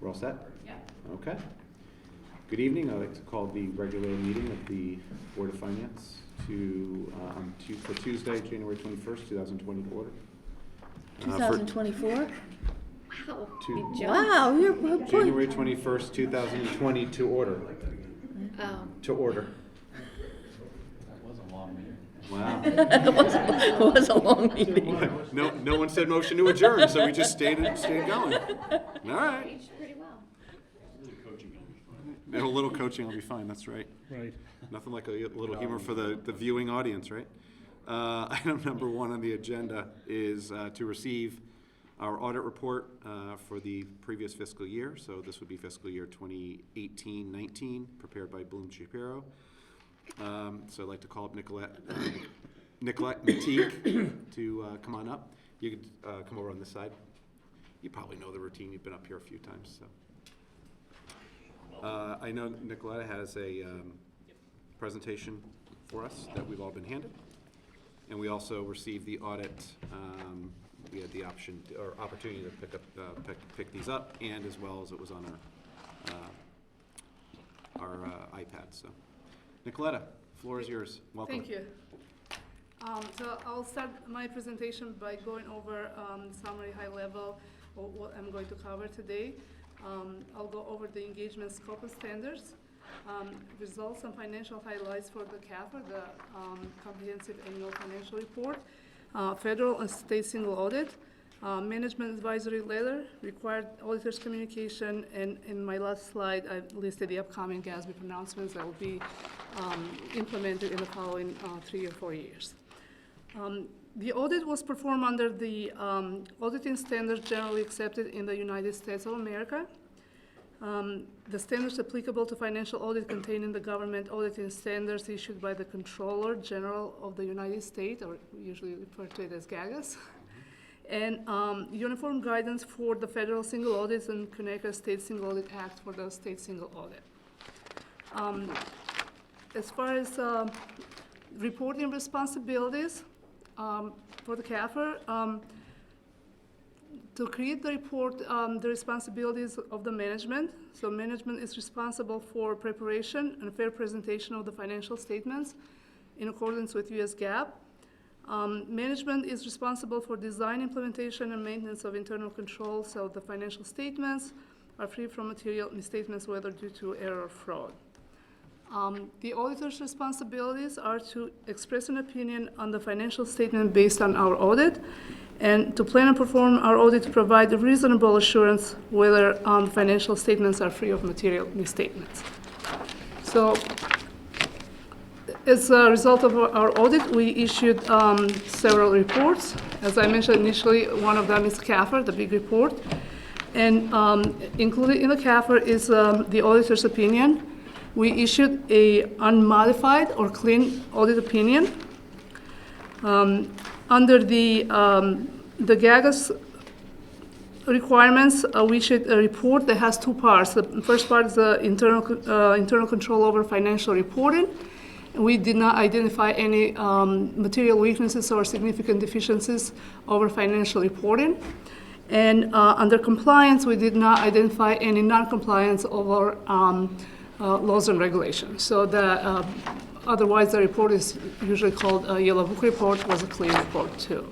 We're all set? Yeah. Okay. Good evening. I'd like to call the regular meeting of the Board of Finance for Tuesday, January 21st, 2020 to order. 2024? Wow. Wow, you're January 21st, 2020 to order. To order. That was a long meeting. Wow. It was a long meeting. No one said motion to adjourn, so we just stayed going. All right. Aged pretty well. And a little coaching will be fine, that's right. Right. Nothing like a little humor for the viewing audience, right? Item number 1 on the agenda is to receive our audit report for the previous fiscal year. So this would be fiscal year 2018-19, prepared by Bloom Shapiro. So I'd like to call up Nicolette Mateague to come on up. You could come over on this side. You probably know the routine. You've been up here a few times. So I know Nicolette has a presentation for us that we've all been handed. And we also received the audit. We had the opportunity to pick these up, and as well as it was on our iPad. So, Nicoletta, floor is yours. Welcome. Thank you. So I'll start my presentation by going over summary high level of what I'm going to cover today. I'll go over the engagement scope and standards, results and financial highlights for the CAFR, the Comprehensive Annual Financial Report, federal and state single audit, management advisory letter, required auditors communication, and in my last slide I listed the upcoming GASB pronouncements that will be implemented in the following 3 or 4 years. The audit was performed under the auditing standards generally accepted in the United States of America. The standards applicable to financial audit contained in the government auditing standards issued by the Comptroller General of the United States, or usually referred to it as GAGAS, and uniform guidance for the federal single audits and Connecticut State Single Audit Act for the state single audit. As far as reporting responsibilities for the CAFR, to create the report, the responsibilities of the management. So management is responsible for preparation and fair presentation of the financial statements in accordance with US GAAP. Management is responsible for design, implementation, and maintenance of internal control, so the financial statements are free from material misstatements, whether due to error or fraud. The auditor's responsibilities are to express an opinion on the financial statement based on our audit, and to plan and perform our audit to provide a reasonable assurance whether financial statements are free of material misstatements. So, as a result of our audit, we issued several reports. As I mentioned initially, one of them is CAFR, the big report. And included in the CAFR is the auditor's opinion. We issued a unmodified or clean audit opinion. Under the GAGAS requirements, we issued a report that has 2 parts. The first part is the internal control over financial reporting. We did not identify any material weaknesses or significant deficiencies over financial reporting. And under compliance, we did not identify any non-compliance over laws and regulations. So otherwise, the report is usually called a yellow book report, was a clean report too.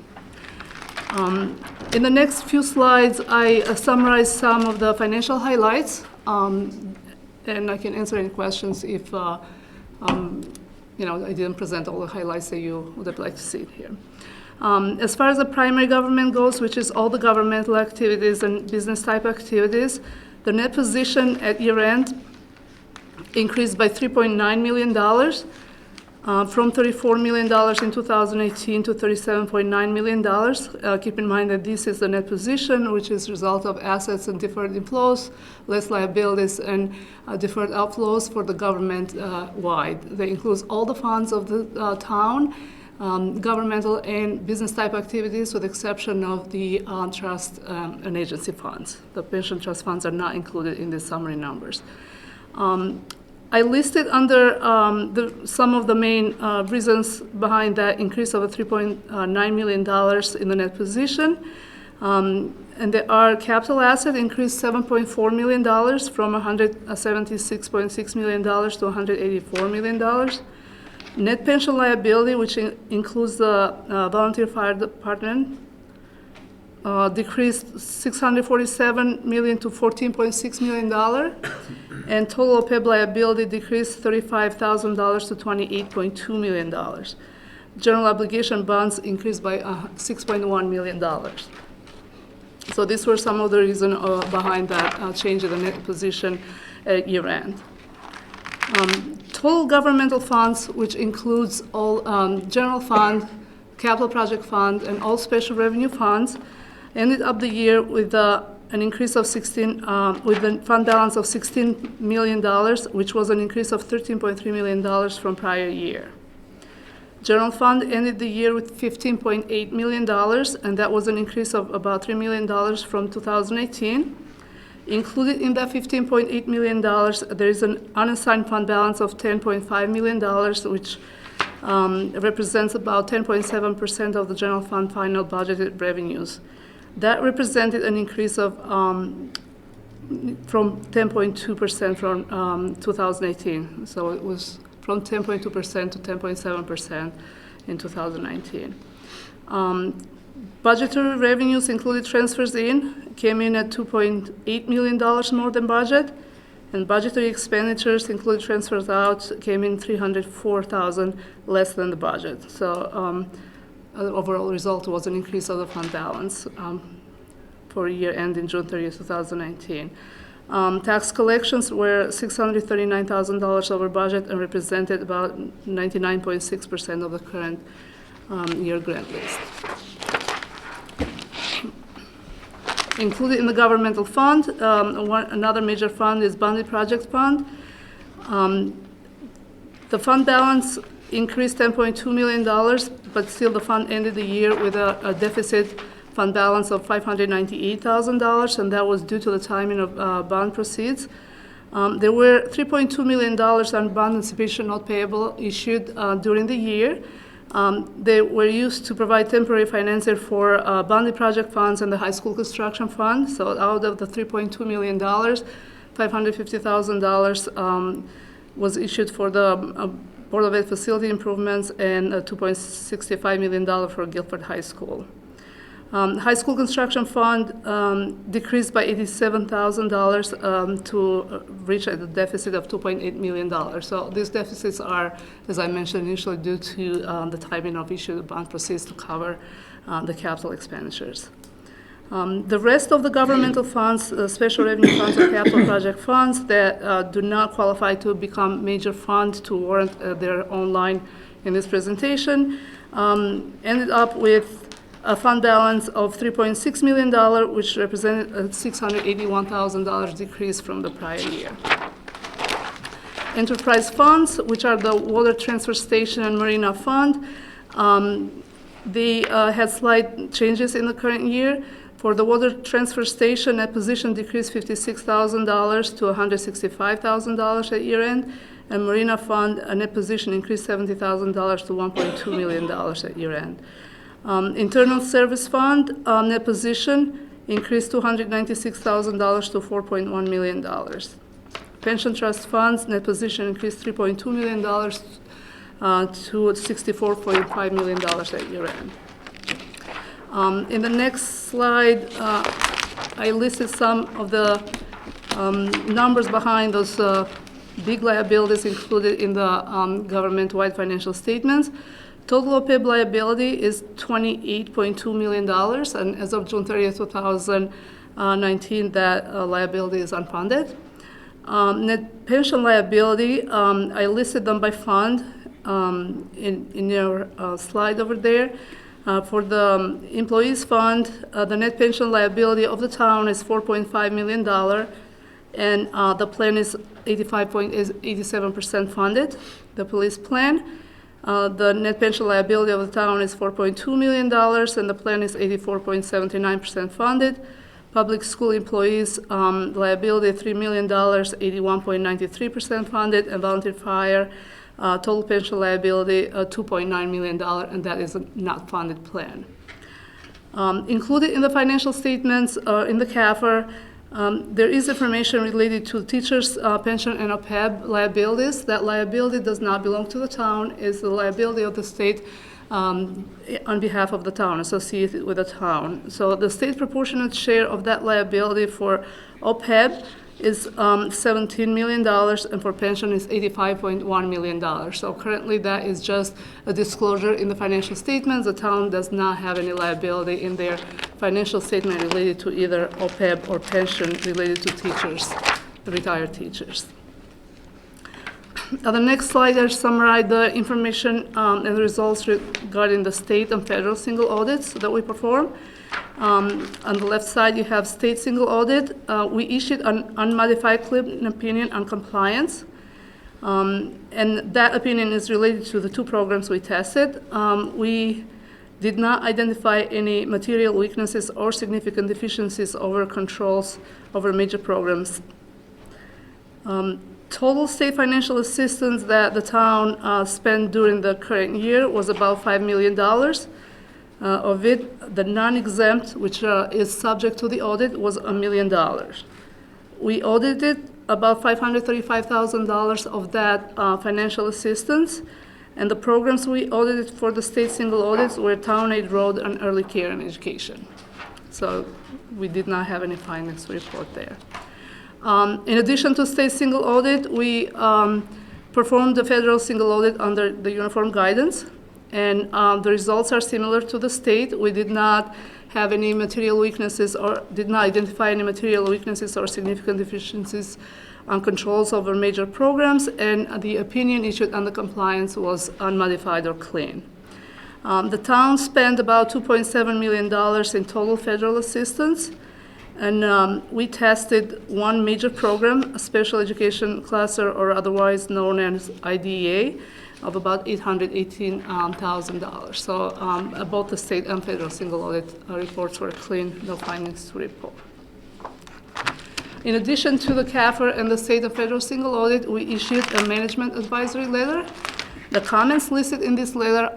In the next few slides, I summarize some of the financial highlights, and I can answer any questions if I didn't present all the highlights that you would have liked to see here. As far as the primary government goes, which is all the governmental activities and business type activities, the net position at year end increased by $3.9 million, from $34 million in 2018 to $37.9 million. Keep in mind that this is the net position, which is a result of assets and deferred inflows, less liabilities, and deferred outflows for the government-wide. That includes all the funds of the town, governmental and business type activities, with the exception of the trust and agency funds. The pension trust funds are not included in the summary numbers. I listed under some of the main reasons behind that increase of $3.9 million in the net position. And our capital asset increased $7.4 million from $176.6 million to $184 million. Net pension liability, which includes the volunteer fire department, decreased $647 million to $14.6 million. And total OPEB liability decreased $35,000 to $28.2 million. General obligation bonds increased by $6.1 million. So these were some of the reasons behind that change in the net position at year end. Total governmental funds, which includes all general fund, capital project fund, and all special revenue funds, ended up the year with an increase of with a fund balance of $16 million, which was an increase of $13.3 million from prior year. General fund ended the year with $15.8 million, and that was an increase of about $3 million from 2018. Included in that $15.8 million, there is an unassigned fund balance of $10.5 million, which represents about 10.7% of the general fund final budgeted revenues. That represented an increase of from 10.2% from 2018. So it was from 10.2% to 10.7% in 2019. Budgetary revenues included transfers came in at $2.8 million more than budget, and budgetary expenditures included transfers out came in $304,000 less than the budget. So the overall result was an increase of the fund balance for year ending June 30, 2019. Tax collections were $639,000 over budget and represented about 99.6% of the current year grant list. Included in the governmental fund, another major fund is bonded project fund. The fund balance increased $10.2 million, but still the fund ended the year with a deficit fund balance of $598,000, and that was due to the timing of bond proceeds. There were $3.2 million on bond anticipation note payable issued during the year. They were used to provide temporary financing for bonded project funds and the high school construction fund. So out of the $3.2 million, $550,000 was issued for the Board of Ed facility improvements and $2.65 million for Guilford High School. High school construction fund decreased by $87,000 to reach a deficit of $2.8 million. So these deficits are, as I mentioned initially, due to the timing of issued bond proceeds to cover the capital expenditures. The rest of the governmental funds, special revenue funds or capital project funds that do not qualify to become major funds to warrant their own line in this presentation, ended up with a fund balance of $3.6 million, which represented a $681,000 decrease from the prior year. Enterprise funds, which are the water transfer station and marina fund, they had slight changes in the current year. For the water transfer station, that position decreased $56,000 to $165,000 at year end, and marina fund, a net position increased $70,000 to $1.2 million at year end. Internal service fund net position increased $296,000 to $4.1 million. Pension trust funds net position increased $3.2 million to $64.5 million at year end. In the next slide, I listed some of the numbers behind those big liabilities included in the government-wide financial statements. Total OPEB liability is $28.2 million, and as of June 30th, 2019, that liability is unfunded. Net pension liability, I listed them by fund in your slide over there. For the employees fund, the net pension liability of the town is $4.5 million, and the plan is 87% funded, the police plan. The net pension liability of the town is $4.2 million, and the plan is 84.79% funded. Public school employees liability $3 million, 81.93% funded, and volunteer fire total pension liability $2.9 million, and that is a not funded plan. Included in the financial statements, in the CAFR, there is information related to teachers' pension and OPEB liabilities. That liability does not belong to the town, it's the liability of the state on behalf of the town, associated with the town. So the state proportionate share of that liability for OPEB is $17 million, and for pension is $85.1 million. So currently that is just a disclosure in the financial statements. The town does not have any liability in their financial statement related to either OPEB or pension related to teachers, retired teachers. On the next slide, I summarize the information and the results regarding the state and federal single audits that we perform. On the left side, you have state single audit. We issued an unmodified Clinton opinion on compliance. And that opinion is related to the two programs we tested. We did not identify any material weaknesses or significant deficiencies over controls over major programs. Total state financial assistance that the town spent during the current year was about $5 million. Of it, the non-exempt, which is subject to the audit, was $1 million. We audited about $535,000 of that financial assistance, and the programs we audited for the state single audits were Town Aid Road and Early Care and Education. So we did not have any findings to report there. In addition to state single audit, we performed the federal single audit under the uniform guidance, and the results are similar to the state. We did not have any material weaknesses or did not identify any material weaknesses or significant deficiencies on controls over major programs, and the opinion issued on the compliance was unmodified or clean. The town spent about $2.7 million in total federal assistance, and we tested one major program, a special education cluster, or otherwise known as IDEA, of about $818,000. So both the state and federal single audit reports were clean, no findings to report. In addition to the CAFR and the state and federal single audit, we issued a management advisory letter. The comments listed in this letter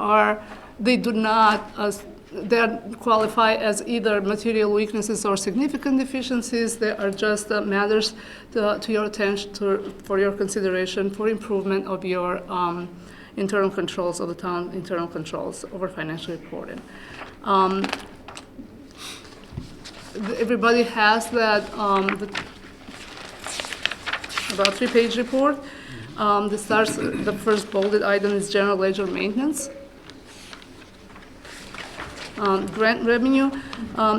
they don't qualify as either material weaknesses or significant deficiencies. They are just matters to your attention, for your consideration, for improvement of your internal controls of the town, internal controls over financial reporting. Everybody has that about 3-page report. The first bolded item is general ledger maintenance. Grant revenue.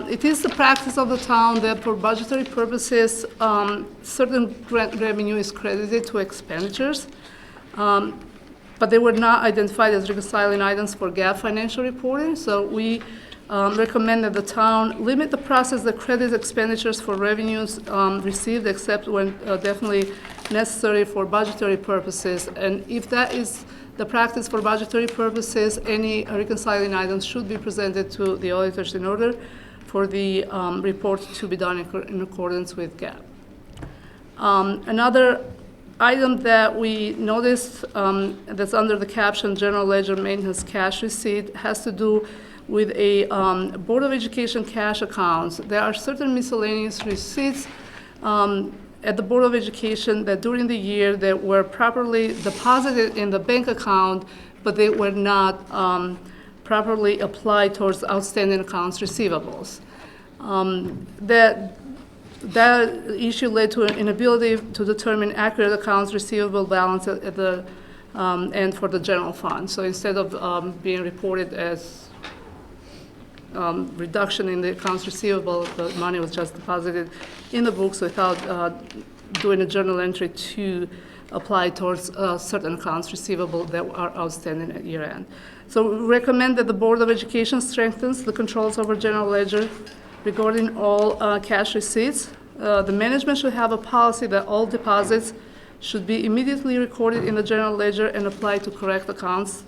It is the practice of the town that for budgetary purposes, certain grant revenue is credited to expenditures, but they were not identified as reconciling items for GAAP financial reporting. So we recommend that the town limit the process that credits expenditures for revenues received, except when definitely necessary for budgetary purposes. And if that is the practice for budgetary purposes, any reconciling items should be presented to the auditors in order for the report to be done in accordance with GAAP. Another item that we noticed that's under the caption General Ledger Maintenance Cash Receipt has to do with a Board of Education cash accounts. There are certain miscellaneous receipts at the Board of Education that during the year that were properly deposited in the bank account, but they were not properly applied towards outstanding accounts receivables. That issue led to an inability to determine accurate accounts receivable balance at the end for the general fund. So instead of being reported as reduction in the accounts receivable, the money was just deposited in the books without doing a journal entry to apply towards certain accounts receivable that are outstanding at year end. So we recommend that the Board of Education strengthens the controls over general ledger regarding all cash receipts. The management should have a policy that all deposits should be immediately recorded in the general ledger and applied to correct accounts.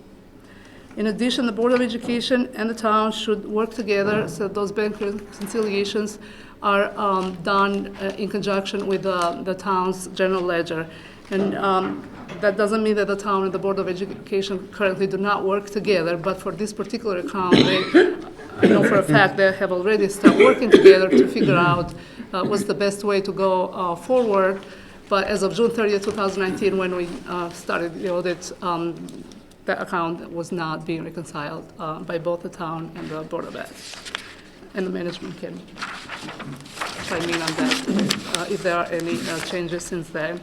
In addition, the Board of Education and the town should work together so that those bank reconciliations are done in conjunction with the town's general ledger. And that doesn't mean that the town and the Board of Education currently do not work together, but for this particular account, I know for a fact they have already started working together to figure out what's the best way to go forward. But as of June 30th, 2019, when we started the audit, the account was not being reconciled by both the town and the Board of Ed. And the management can chime in on that if there are any changes since then.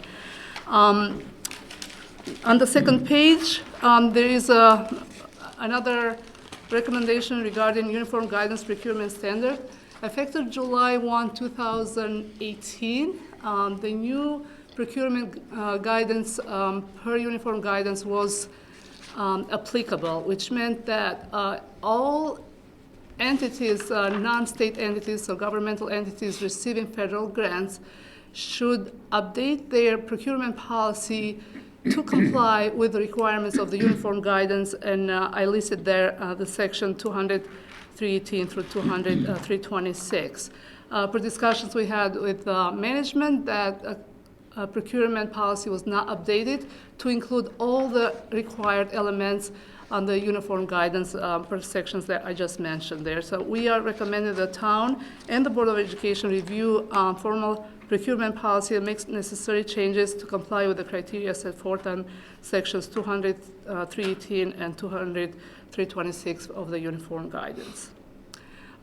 On the second page, there is another recommendation regarding uniform guidance procurement standard. Effective July 1, 2018, the new procurement guidance per uniform guidance was applicable, which meant that all entities, non-state entities, so governmental entities receiving federal grants should update their procurement policy to comply with the requirements of the uniform guidance, and I listed there the section 200-318 through 200-326. Per discussions we had with management, that procurement policy was not updated to include all the required elements on the uniform guidance per sections that I just mentioned there. So we are recommending the town and the Board of Education review formal procurement policy and make necessary changes to comply with the criteria set forth on sections 200-318 and 200-326 of the uniform guidance.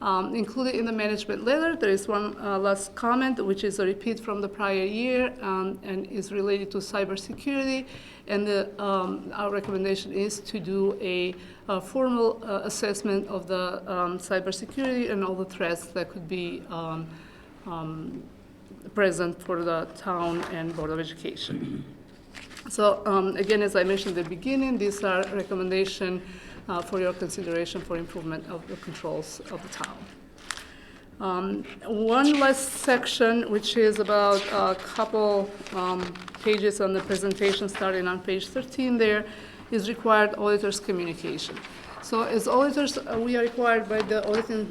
Included in the management letter, there is one last comment, which is a repeat from the prior year and is related to cybersecurity. And our recommendation is to do a formal assessment of the cybersecurity and all the threats that could be present for the town and Board of Education. So again, as I mentioned at the beginning, these are recommendations for your consideration for improvement of the controls of the town. One last section, which is about a couple pages on the presentation, starting on page 13 there, is required auditors' communication. So as auditors, we are required by the auditing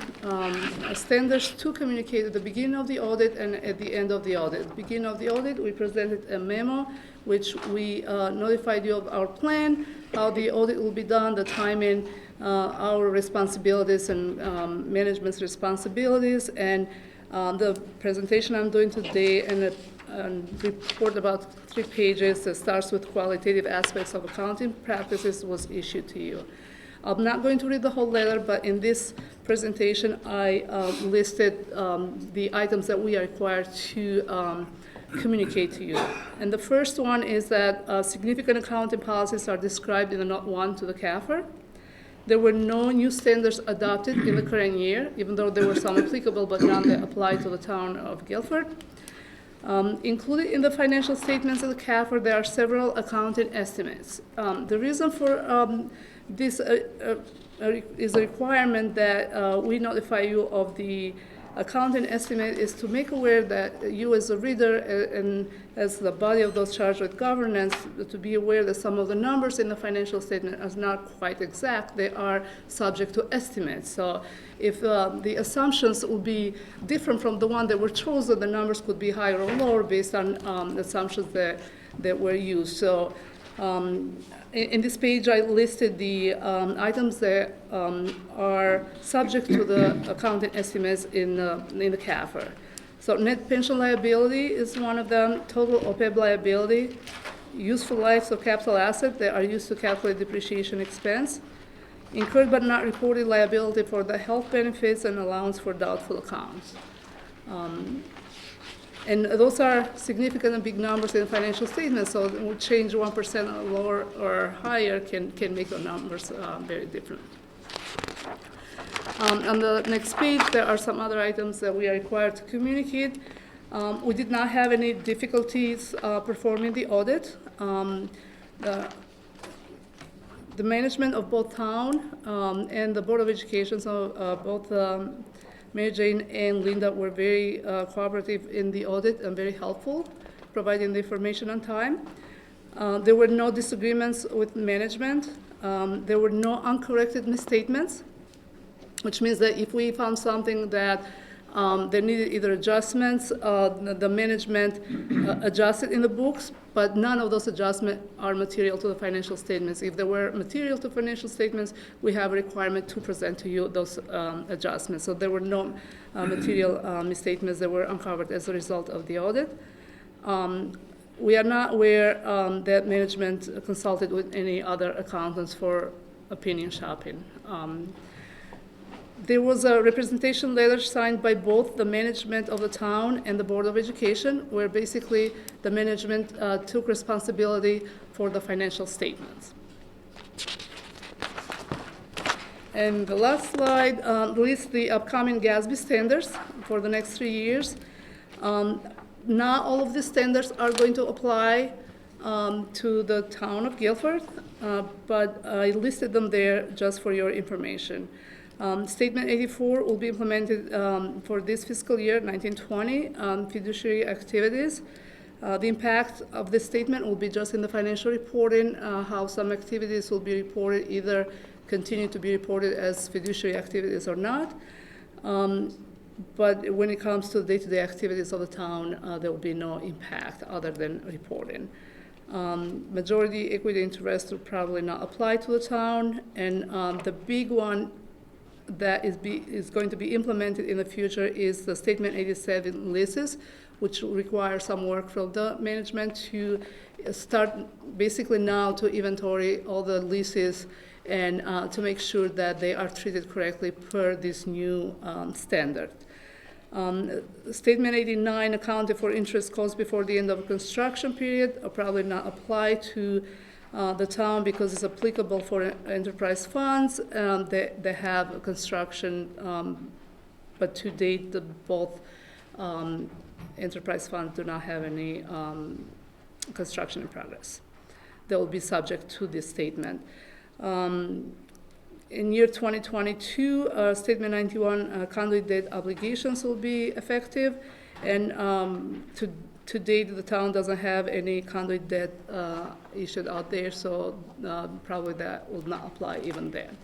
standards to communicate at the beginning of the audit and at the end of the audit. At the beginning of the audit, we presented a memo, which we notified you of our plan, how the audit will be done, the timing, our responsibilities and management's responsibilities, and the presentation I'm doing today and a report about 3 pages that starts with qualitative aspects of accounting practices was issued to you. I'm not going to read the whole letter, but in this presentation, I listed the items that we are required to communicate to you. And the first one is that significant accounting policies are described in the Note 1 to the CAFR. There were no new standards adopted in the current year, even though there were some applicable, but none that apply to the town of Guilford. Included in the financial statements of the CAFR, there are several accounting estimates. The reason for this is a requirement that we notify you of the accounting estimate is to make aware that you as a reader and as the body of those charged with governance to be aware that some of the numbers in the financial statement are not quite exact. They are subject to estimates. So if the assumptions will be different from the one that were chosen, the numbers could be higher or lower based on the assumptions that were used. So in this page, I listed the items that are subject to the accounting estimates in the CAFR. So net pension liability is one of them, total OPEB liability, useful lives of capital assets that are used to calculate depreciation expense, incurred but not reported liability for the health benefits and allowance for doubtful accounts. And those are significant and big numbers in the financial statement, so it would change 1% lower or higher can make the numbers very different. On the next page, there are some other items that we are required to communicate. We did not have any difficulties performing the audit. The management of both town and the Board of Education, so both Mary Jane and Linda were very cooperative in the audit and very helpful, providing the information on time. There were no disagreements with management. There were no uncorrected misstatements, which means that if we found something that They needed either adjustments, the management adjusted in the books, but none of those adjustments are material to the financial statements. If they were material to financial statements, we have a requirement to present to you those adjustments. So there were no material misstatements that were uncovered as a result of the audit. We are not aware that management consulted with any other accountants for opinion shopping. There was a representation letter signed by both the management of the town and the Board of Education, where basically the management took responsibility for the financial statements. And the last slide lists the upcoming GASB standards for the next 3 years. Not all of these standards are going to apply to the town of Guilford, but I listed them there just for your information. Statement 84 will be implemented for this fiscal year, 1920, fiduciary activities. The impact of this statement will be just in the financial reporting, how some activities will be reported, either continue to be reported as fiduciary activities or not. But when it comes to the day-to-day activities of the town, there will be no impact other than reporting. Majority equity interest will probably not apply to the town, and the big one that is going to be implemented in the future is the Statement 87 leases, which will require some work from the management to start basically now to inventory all the leases and to make sure that they are treated correctly per this new standard. Statement 89 accounted for interest costs before the end of a construction period will probably not apply to the town because it's applicable for enterprise funds. They have a construction, but to date, both enterprise funds do not have any construction in progress. They will be subject to this statement. In year 2022, Statement 91 conduit debt obligations will be effective, and to date, the town doesn't have any conduit debt issued out there, so probably that will not apply even then.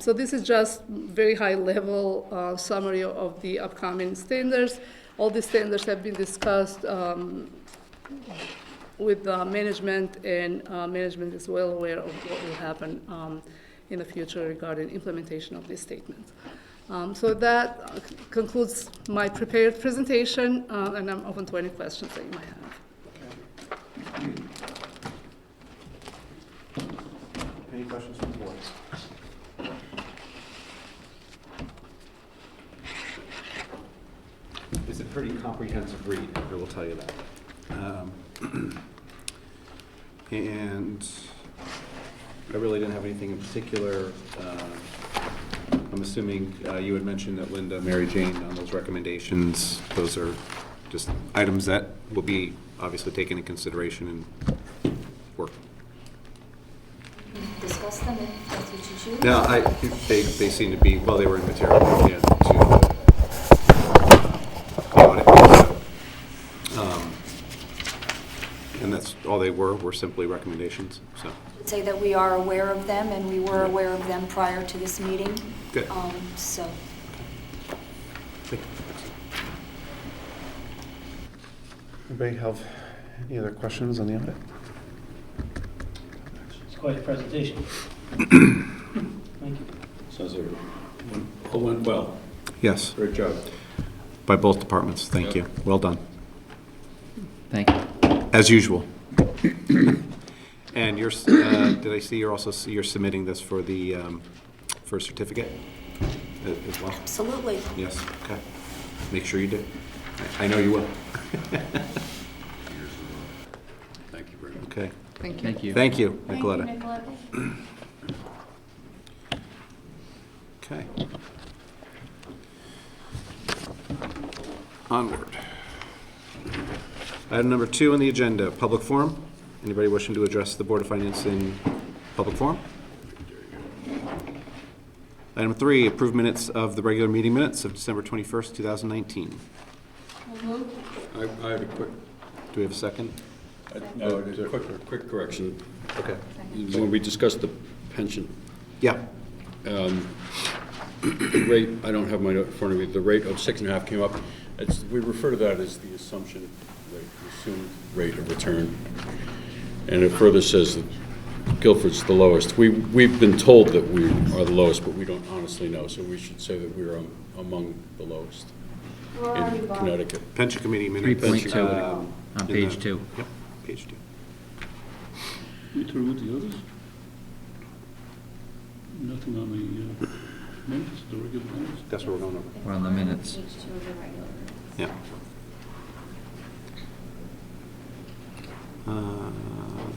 So this is just very high-level summary of the upcoming standards. All these standards have been discussed with management, and management is well aware of what will happen in the future regarding implementation of these statements. So that concludes my prepared presentation, and I'm open to any questions that you might have. Any questions from the board? It's a pretty comprehensive read, I will tell you that. And I really didn't have anything in particular. I'm assuming you had mentioned that Linda, Mary Jane, on those recommendations, those are just items that will be obviously taken into consideration and work. Discuss them if that's what you choose. No, they seem to be, well, they were immaterial, yeah, to the audit. So, and that's all they were simply recommendations, so. I'd say that we are aware of them, and we were aware of them prior to this meeting. Good. So. Anybody have any other questions on the audit? It's quite a presentation. Thank you. Sounds like all went well. Yes, Great job. by both departments, thank you. Well done, Thank you. as usual. And you're, did I see you're submitting this for the, for a certificate as well? Absolutely. Yes, okay. Make sure you do. I know you will. Thank you very much. Okay, Thank you. Thank you. thank you, Thank Nicoletta. you, Nicoletta. Okay. Onward. Item number 2 on the agenda, public forum. Anybody wishing to address the Board of Finance in public forum? Item 3, approve minutes of the regular meeting minutes of December 21st, 2019. I have a quick, Do we have a second? no, quick correction. Okay. When we discussed the pension, Yeah, the rate, I don't have my note in front of me, the rate of 6.5 came up. We refer to that as the assumption rate, the assumed rate of return. And it further says that Guilford's the lowest. We've been told that we are the lowest, but we don't honestly know, so we should say that we're among the lowest in Connecticut. Pension committee minutes. 3.2 um, on in page the- 2. Yep, page 2. You through with the others? Nothing on the minutes, the regular minutes? That's what we're going over. We're on the minutes. Page 2 of the regular minutes. Yeah.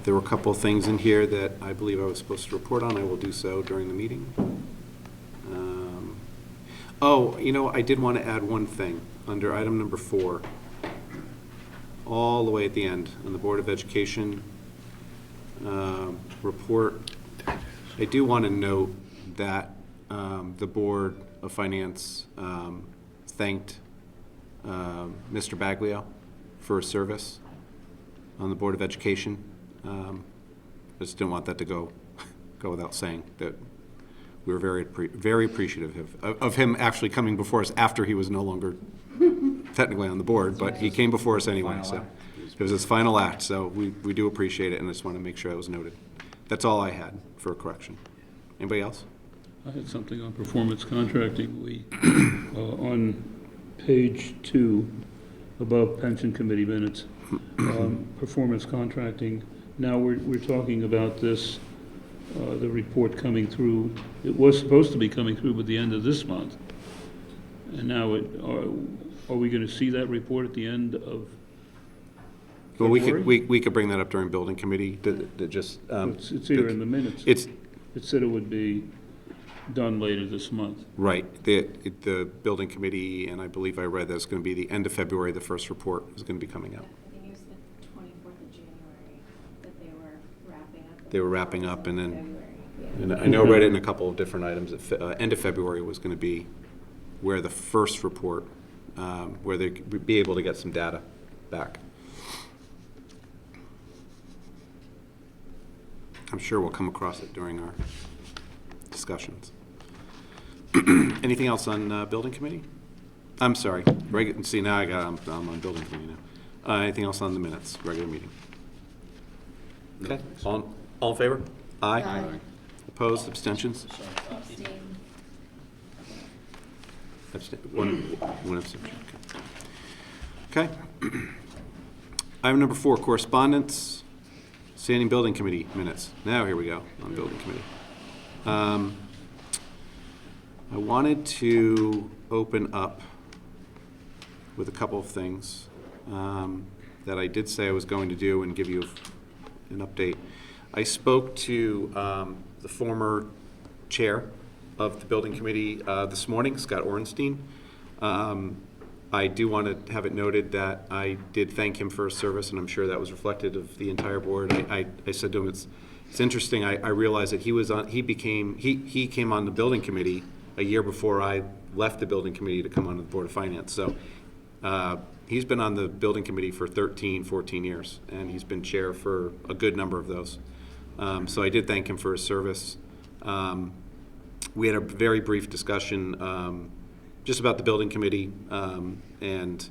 There were a couple of things in here that I believe I was supposed to report on. I will do so during the meeting. Oh, I did want to add one thing under item number 4, all the way at the end, on the Board of Education report. I do want to note that the Board of Finance thanked Mr. Baglio for his service on the Board of Education. I just didn't want that to go without saying, that we were very appreciative of him actually coming before us after he was no longer technically on the board, but he came before us anyway, Final so. act. It was his final act, so we do appreciate it, and I just want to make sure that was noted. That's all I had for a correction. Anybody else? I had something on performance contracting. We, on page 2, above pension committee minutes, performance contracting. Now we're talking about this, the report coming through. It was supposed to be coming through by the end of this month. And now are we going to see that report at the end of Well, February? we could bring that up during building committee, to just. It's here in the minutes. It's, It said it would be done later this month. right, the building committee, and I believe I read that it's going to be the end of February, the first report is going to be coming out. I think it was the 24th of January that they were wrapping up. They were wrapping up, and then, February, yeah. and I know I read it in a couple of different items, that end of February was going to be where the first report, where they'd be able to get some data back. I'm sure we'll come across it during our discussions. Anything else on building committee? I'm sorry, see, now I'm on building committee now. Anything else on the minutes, regular meeting? Okay, all in favor? Aye. Aye. Opposed, abstentions? One abstention, okay. Okay. Item number 4, correspondence. Standing Building Committee minutes. Now, here we go, on Building Committee. I wanted to open up with a couple of things that I did say I was going to do and give you an update. I spoke to the former chair of the Building Committee this morning, Scott Orenstein. I do want to have it noted that I did thank him for his service, and I'm sure that was reflected of the entire board. I said to him, it's interesting. I realized that he came on the building committee a year before I left the building committee to come on the Board of Finance. So he's been on the building committee for 13, 14 years, and he's been chair for a good number of those. So I did thank him for his service. We had a very brief discussion just about the building committee, and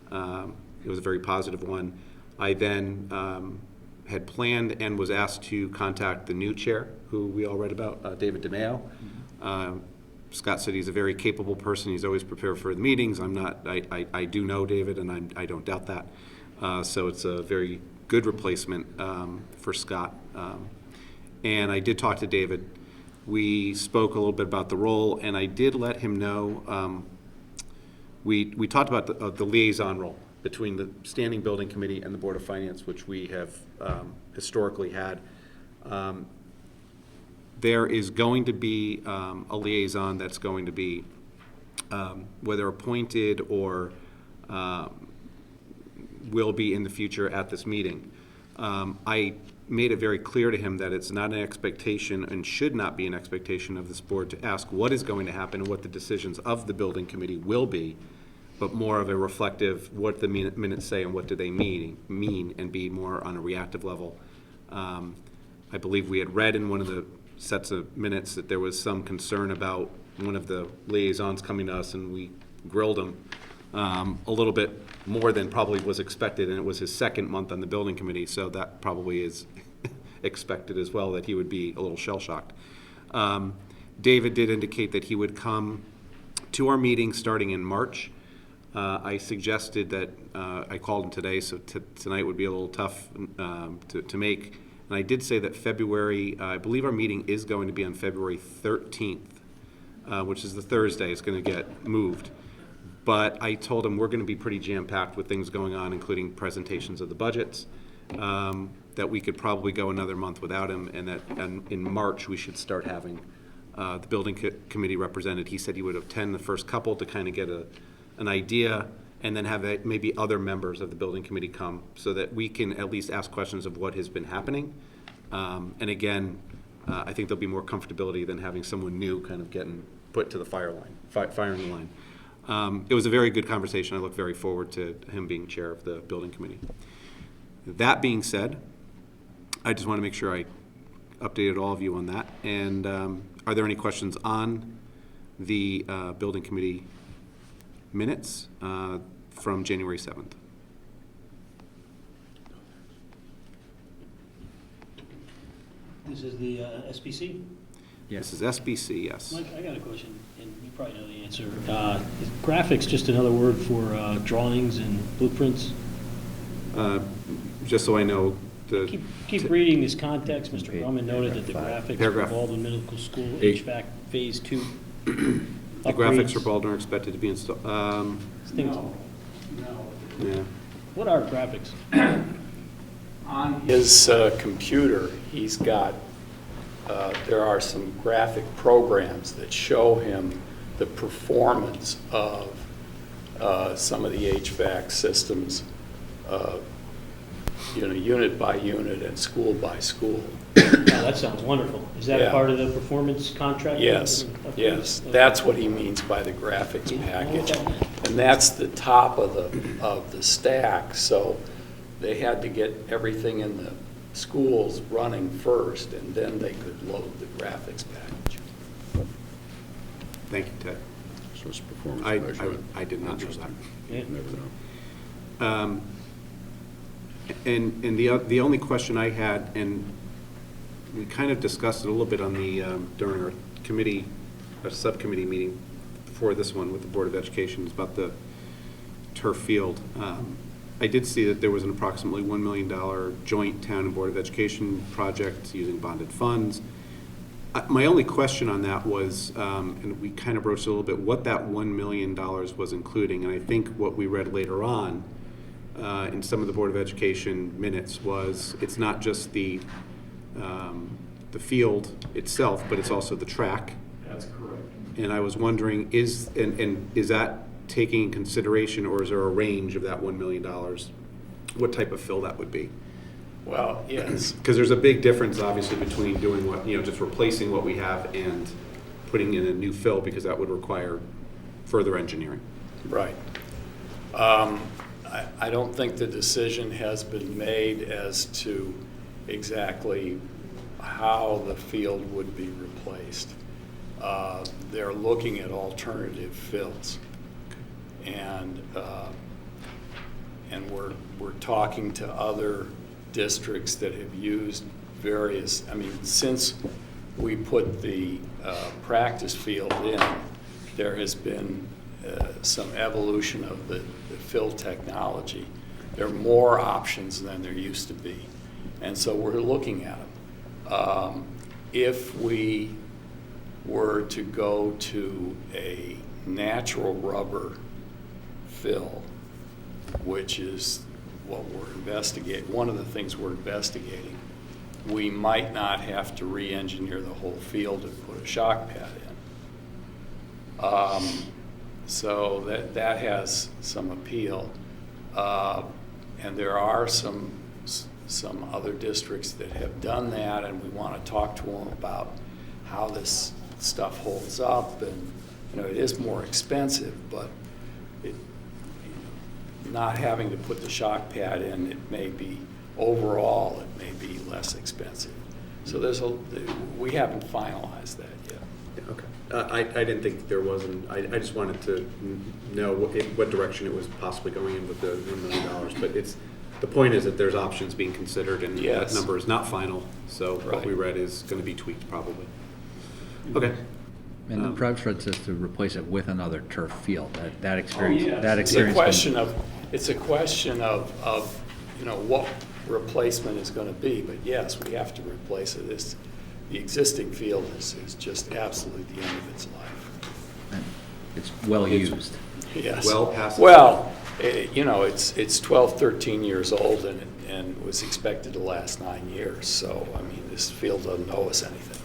it was a very positive one. I then had planned and was asked to contact the new chair, who we all read about, David DeMeo. Scott said he's a very capable person. He's always prepared for the meetings. I do know David, and I don't doubt that. So it's a very good replacement for Scott. And I did talk to David. We spoke a little bit about the role, and I did let him know, we talked about the liaison role between the Standing Building Committee and the Board of Finance, which we have historically had. There is going to be a liaison that's going to be, whether appointed or will be in the future at this meeting. I made it very clear to him that it's not an expectation and should not be an expectation of this board to ask what is going to happen and what the decisions of the building committee will be, but more of a reflective, what the minutes say and what do they mean, and be more on a reactive level. I believe we had read in one of the sets of minutes that there was some concern about one of the liaisons coming to us, and we grilled him a little bit more than probably was expected, and it was his second month on the building committee, so that probably is expected as well, that he would be a little shell-shocked. David did indicate that he would come to our meeting starting in March. I suggested that, I called him today, so tonight would be a little tough to make. And I did say that February, I believe our meeting is going to be on February 13th, which is the Thursday. It's going to get moved. But I told him we're going to be pretty jam-packed with things going on, including presentations of the budgets, that we could probably go another month without him, and that in March we should start having the building committee represented. He said he would attend the first couple to kind of get an idea, and then have maybe other members of the building committee come so that we can at least ask questions of what has been happening. And again, I think there'll be more comfortability than having someone new kind of getting put to the firing line. It was a very good conversation. I look very forward to him being chair of the building committee. That being said, I just want to make sure I updated all of you on that. And are there any questions on the building committee minutes from January 7th? This is the SBC? This is SBC, yes. Mike, I got a question, and you probably know the answer. Is graphics just another word for drawings and blueprints? Just so I know, Keep reading this context. Mr. Grumman noted that the graphics for Paragraph. Baldwin Middle School 8. HVAC Phase 2. the graphics for Baldwin are expected to be installed. Yeah. What are graphics? On his computer, he's got, there are some graphic programs that show him the performance of some of the HVAC systems, unit by unit and school by school. Oh, that sounds wonderful. Is that Yeah. part of the performance contract? Yes, yes, that's what he means by the graphics package. And that's the top of the stack, so they had to get everything in the schools running first, and then they could load the graphics package. Thank you, Ted. So it's performance measurement. I did not know that. Yeah. Never know. And the only question I had, and we kind of discussed it a little bit on the, during our subcommittee meeting before this one with the Board of Education, is about the turf field. I did see that there was an approximately $1 million joint town and Board of Education project using bonded funds. My only question on that was, and we kind of broached a little bit, what that $1 million was including. And I think what we read later on in some of the Board of Education minutes was it's not just the field itself, but it's also the track. That's correct. And I was wondering, is that taking in consideration, or is there a range of that $1 million? What type of fill that would be? Well, yes. Because there's a big difference, obviously, between doing what, just replacing what we have and putting in a new fill, because that would require further engineering. Right. I don't think the decision has been made as to exactly how the field would be replaced. They're looking at alternative fills. And we're talking to other districts that have used various, since we put the practice field in, there has been some evolution of the fill technology. There are more options than there used to be. And so we're looking at them. If we were to go to a natural rubber fill, which is what we're investigating, one of the things we're investigating, we might not have to re-engineer the whole field and put a shock pad in. So that has some appeal. And there are some other districts that have done that, and we want to talk to them about how this stuff holds up. And it is more expensive, but not having to put the shock pad in, it may be, overall, it may be less expensive. So we haven't finalized that yet. Yeah, okay. I didn't think there wasn't, I just wanted to know what direction it was possibly going in with the $1 million. But the point is that there's options being considered, and that Yes. number is not final, so what we read is gonna be tweaked probably. Okay. And the Bradford says to replace it with another turf field. That Oh, experience, yes. that It's a experience. question of, you know, what replacement is gonna be, but yes, we have to replace it. The existing field is just absolutely the end of its life. It's well used. Yes. Well past its Well, you know, it's 12, 13 years old and was expected to last 9 years. So, I mean, this field doesn't owe us anything.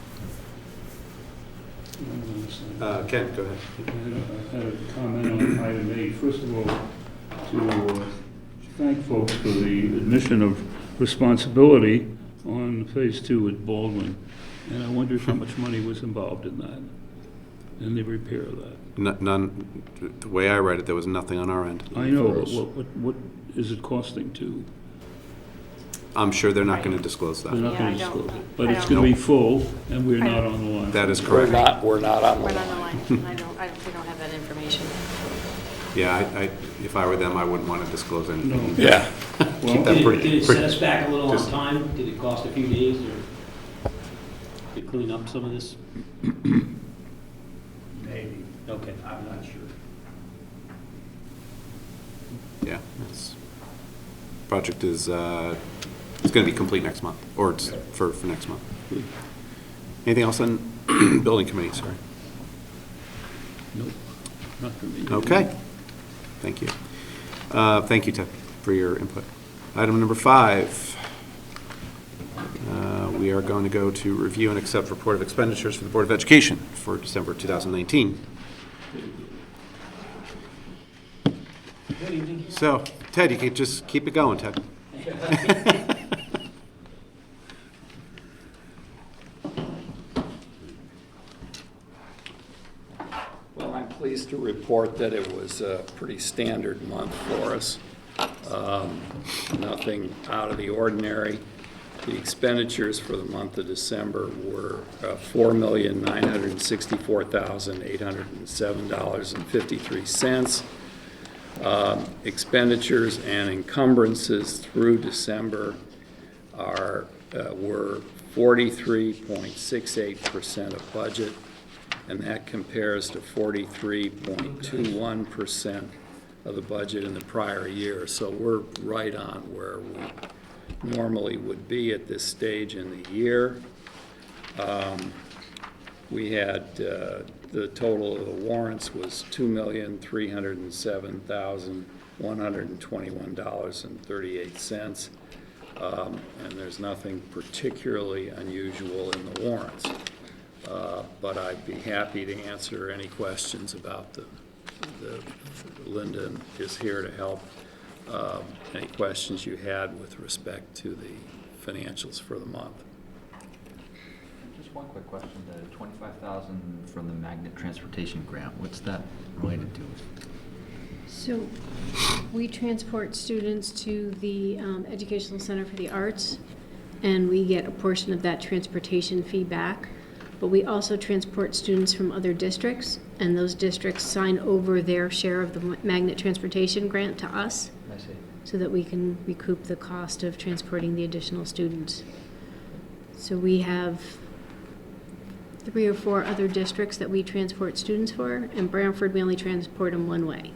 Ken, go ahead. I had a comment on item 8. First of all, to thank folks for the admission of responsibility on Phase 2 at Baldwin. And I wondered how much money was involved in that, in the repair of that. None, the way I read it, there was nothing on our end. I know, but what is it costing to? I'm sure they're not gonna disclose They're that. not Yeah, going I to don't- disclose it. But I it's don't- going to be full, and we're I not don't- on the line. That is We're correct. not on the We're not on line. the line. We don't have that information. Yeah, if I were them, I wouldn't wanna disclose anything. No. Yeah. Keep that Did pretty. it set pretty- us back a little on just- time? Did it cost a few days or to clean up some of this? Maybe. Okay. I'm not sure. Yeah, project is, it's gonna be complete next month, or it's for next month. Anything else on building committee, sorry? Nope, not for me. Okay, thank you. Thank you, Ted, for your input. Item number 5. We are going to go to review and accept report of expenditures for the Board of Education for December 2019. Good evening. So, Ted, you can just keep it going, Ted. Well, I'm pleased to report that it was a pretty standard month for us. Nothing out of the ordinary. The expenditures for the month of December were $4,964,807.53. Expenditures and encumbrances through December were 43.68% of budget, and that compares to 43.21% of the budget in the prior year. So we're right on where we normally would be at this stage in the year. We had, the total of the warrants was $2,307,121.38. And there's nothing particularly unusual in the warrants. But I'd be happy to answer any questions about Linda is here to help. Any questions you had with respect to the financials for the month. Just one quick question, the $25,000 from the magnet transportation grant, what's that related to? So we transport students to the Educational Center for the Arts, and we get a portion of that transportation fee back. But we also transport students from other districts, and those districts sign over their share of the magnet transportation grant to us, I see. so that we can recoup the cost of transporting the additional students. So we have 3 or 4 other districts that we transport students for. In Brantford, we only transport them one way.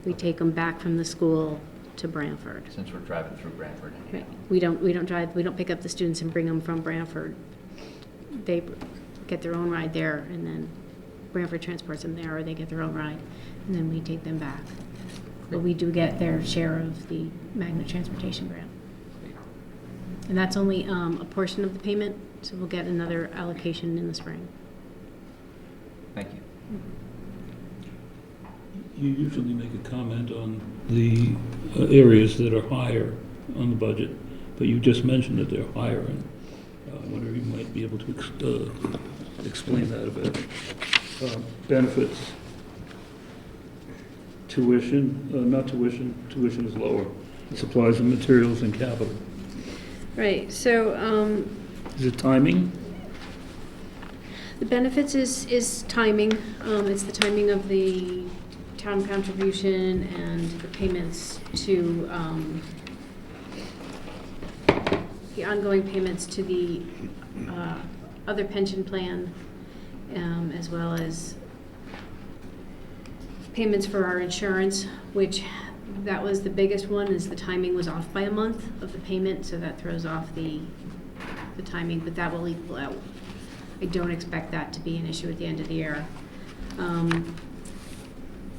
We take them back from the school to Brantford. Since we're driving through Brantford. Right. We don't pick up the students and bring them from Brantford. They get their own ride there, and then Brantford transports them there, or they get their own ride, and then we take them back. But we do get their share of the magnet transportation grant. And that's only a portion of the payment, so we'll get another allocation in the spring. Thank you. You usually make a comment on the areas that are higher on the budget, but you just mentioned that they're higher, and I wonder if you might be able to explain that a bit. Benefits, tuition is lower. Supplies and materials and capital. Right, so Is it timing? The benefits is timing. It's the timing of the town contribution and the payments to, the ongoing payments to the other pension plan, as well as payments for our insurance, which that was the biggest one, is the timing was off by a month of the payment, so that throws off the timing, but that will equal out. I don't expect that to be an issue at the end of the year.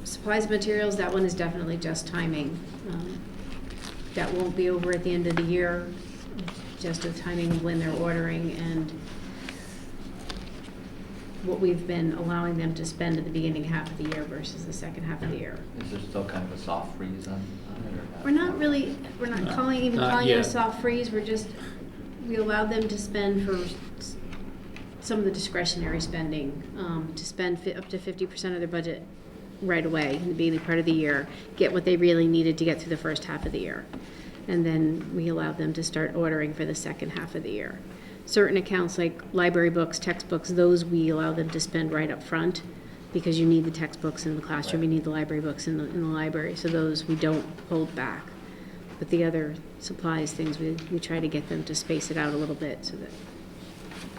Supplies and materials, that one is definitely just timing. That won't be over at the end of the year, just the timing of when they're ordering and what we've been allowing them to spend at the beginning half of the year versus the second half of the year. Is there still kind of a soft freeze on it, or not? We're not calling it a yet. soft freeze, we allowed them to spend for some of the discretionary spending, to spend up to 50% of their budget right away in the beginning part of the year, get what they really needed to get through the first half of the year. And then we allowed them to start ordering for the second half of the year. Certain accounts like library books, textbooks, those we allow them to spend right up front because you need the textbooks in the classroom, you need the library books in the library, so those we don't hold back. But the other supplies, things, we try to get them to space it out a little bit so that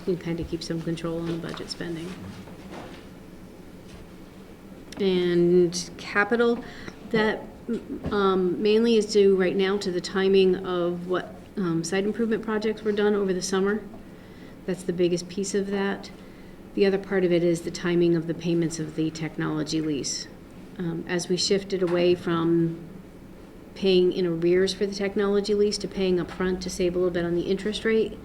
we kind of keep some control on the budget spending. And capital, that mainly is due right now to the timing of what site improvement projects were done over the summer. That's the biggest piece of that. The other part of it is the timing of the payments of the technology lease. As we shifted away from paying in arrears for the technology lease to paying up front to save a little bit on the interest rate,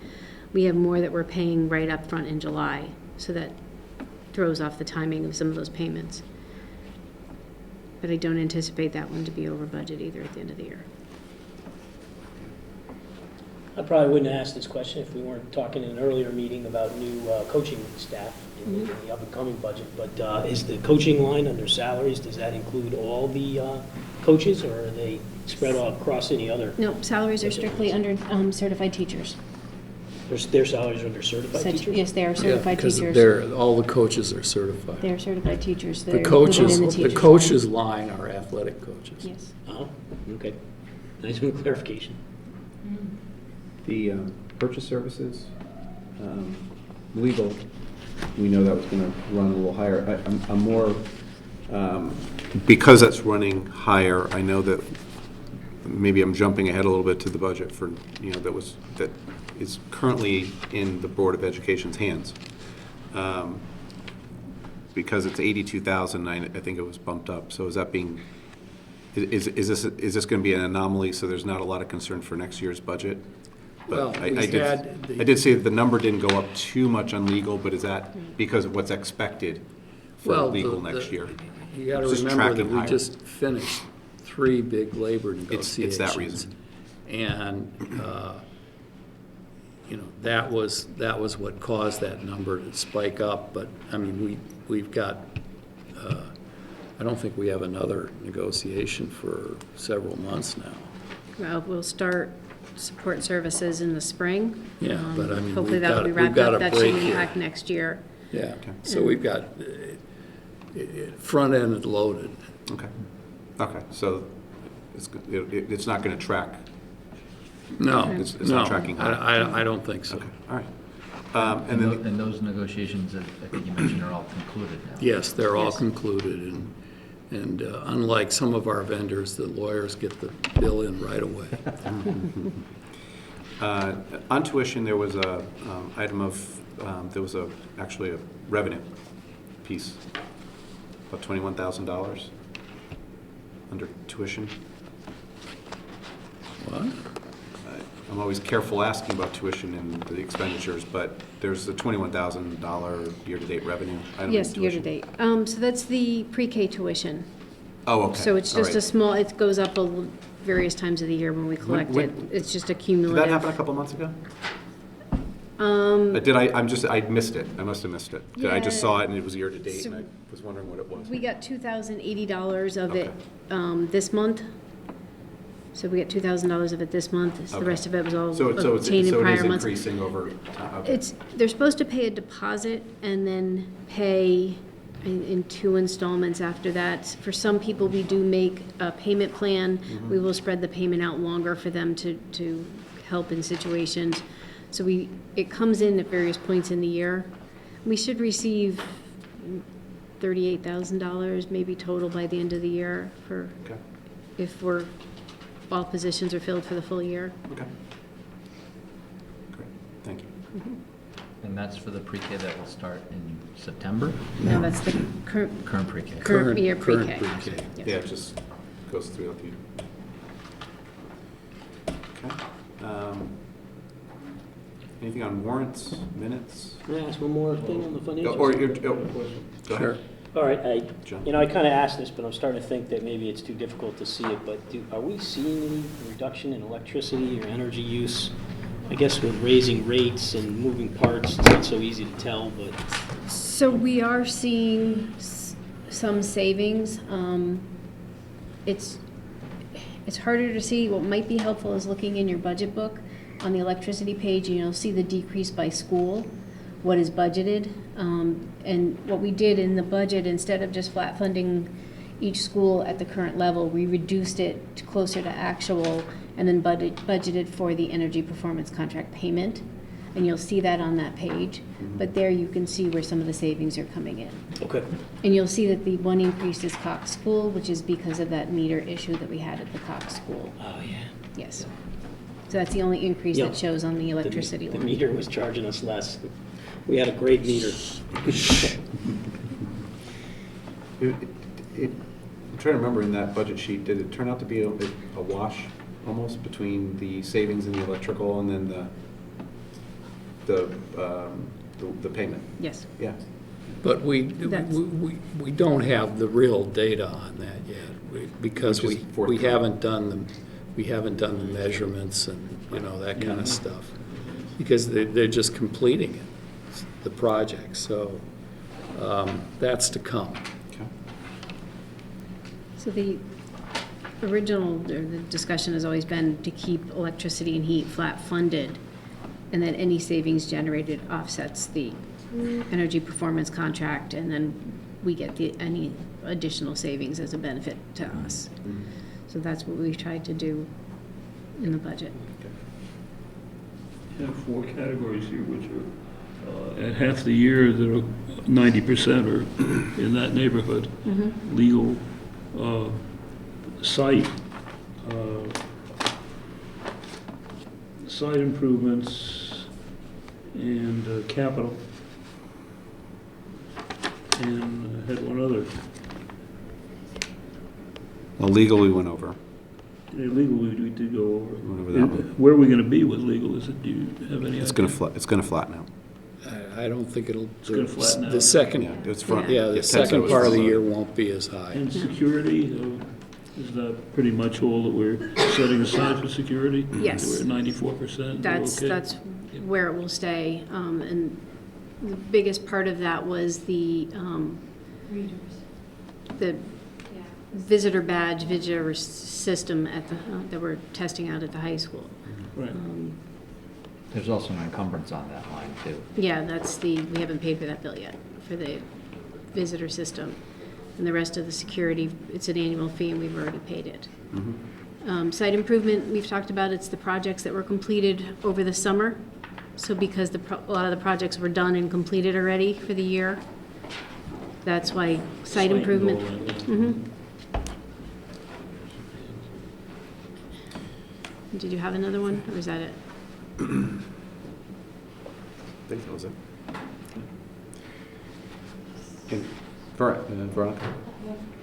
we have more that we're paying right up front in July. So that throws off the timing of some of those payments. But I don't anticipate that one to be over budget either at the end of the year. I probably wouldn't ask this question if we weren't talking in an earlier meeting about new coaching staff in the up-and-coming budget, but is the coaching line under salaries, does that include all the coaches, or are they spread all across any other? No, salaries are strictly under certified teachers. Their salaries are under certified teachers? Yes, they are certified because teachers. all the coaches are certified. They are certified teachers. The They're included coaches, in the teachers' coaches line are athletic coaches. line. Yes. Oh, okay. Nice clarification. The purchase services, legal, we know that was gonna run a little higher. I'm more, because that's running higher, I know that maybe I'm jumping ahead a little bit to the budget for, that is currently in the Board of Education's hands. Because it's 82,000, I think it was bumped up. So is that being, is this gonna be an anomaly, so there's not a lot of concern for next year's budget? But Well, I did see that the number didn't go up too much on legal, but is that because of what's expected for legal next year? You gotta Just remember that tracking we higher. just finished 3 big labor negotiations. It's that reason. And, that was what caused that number to spike up, but, I mean, we've got, I don't think we have another negotiation for several months now. Well, we'll start support services in the spring. Yeah, but I mean, Hopefully we've that'll got- be we've wrapped got up. a That should break here. impact next year. Yeah, so we've got front-end loaded. Okay, so it's not gonna track. No, It's not no, tracking high. I don't think so. Okay, all right. And then, And those negotiations that I think you mentioned are all concluded now? Yes, they're all Yes. concluded, and unlike some of our vendors, the lawyers get the bill in right away. on tuition, there was a item of, actually a revenue piece, about $21,000 under tuition. What? I'm always careful asking about tuition and the expenditures, but there's a $21,000 year-to-date revenue item in Yes, tuition. year-to-date. So that's the pre-K tuition. Oh, okay. So it's All just a right. small, it goes up various times of the year when we collect when- it. It's just a Did cumulative. that happen a couple months ago? I missed it. I must have missed it. I just Yeah. saw it and it was year-to-date So- and I was wondering what it was. We got $2,080 of it Okay. this month. So we get $2,000 of it this month, the Okay. rest of it was all So it obtained in prior is months. increasing over time, okay. They're supposed to pay a deposit and then pay in 2 installments after that. For some people, we do make a payment plan. We will spread the payment out longer for them to help in situations. So it comes in at various points in the year. We should receive $38,000 maybe total by the end of the year for, Okay. if all positions are filled for the full year. Okay. Great, thank you. And that's for the pre-K that will start in September? No, that's the current pre-K. year pre-K. Current pre-K. Yes. Yeah, it just goes throughout the year. Okay. Anything on warrants, minutes? Can I ask one more thing on the financials? Or, go ahead. All right, John. I kind of asked this, but I'm starting to think that maybe it's too difficult to see it, but are we seeing any reduction in electricity or energy use? I guess with raising rates and moving parts, it's not so easy to tell, but So we are seeing some savings. It's harder to see. What might be helpful is looking in your budget book on the electricity page, and you'll see the decrease by school, what is budgeted. And what we did in the budget, instead of just flat funding each school at the current level, we reduced it to closer to actual and then budgeted for the energy performance contract payment. And you'll see that on that page. But there you can see where some of the savings are coming in. okay. And you'll see that the one increase is Cox School, which is because of that meter issue that we had at the Cox School. Oh, yeah. Yes. So that's the only increase Yeah. that shows on the electricity The line. meter was charging us less. We had a great meter. I'm trying to remember in that budget sheet, did it turn out to be a wash almost between the savings in the electrical and then the payment? Yes. Yeah. But we That's- don't have the real data on that yet, because Which is we forthcoming. haven't done the measurements and, that kind of stuff. Because they're just completing it, the project, so that's to come. Okay. So the original, or the discussion has always been to keep electricity and heat flat funded, and then any savings generated offsets the energy performance contract, and then we get any additional savings as a benefit to us. So that's what we've tried to do in the budget. You have 4 categories here, which are, at half the year, that are 90% or in that neighborhood. Legal, site improvements, and capital. And I had one other. Well, legal we went over. Legal, we did go over. Went over that one. Where are we gonna be with legal? Do you have any idea? It's gonna flatten out. I don't think it'll, gonna flatten the out. second, Yeah, it's front. yeah, the Ted said it second was part of the front. year won't be as high. And security, is that pretty much all that we're setting aside for security? Yes. We're at 94%? That's where it will stay. And the biggest part of that was the visitor badge, visitor system that we're testing out at the high school. Right. There's also an encumbrance on that line, too. Yeah, we haven't paid for that bill yet, for the visitor system. And the rest of the security, it's an annual fee, and we've already paid it. Site improvement, we've talked about, it's the projects that were completed over the summer. So because a lot of the projects were done and completed already for the year, that's why site improvement. Did you have another one, or is that it? I think that was it. And Veronica?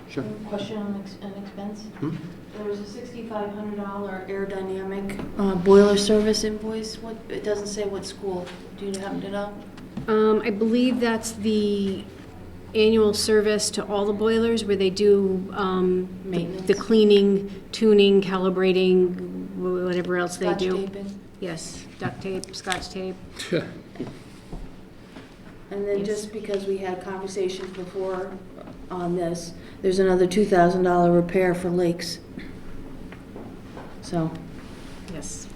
Sure. Question on an expense? There was a $6,500 aerodynamic boiler service invoice. It doesn't say what school. Do you happen to know? I believe that's the annual service to all the boilers where they do Maintenance. the cleaning, tuning, calibrating, whatever else they Scotch do. taping? Yes, duct tape, scotch tape. And then Yes. just because we had conversations before on this, there's another $2,000 repair for lakes. So, yes,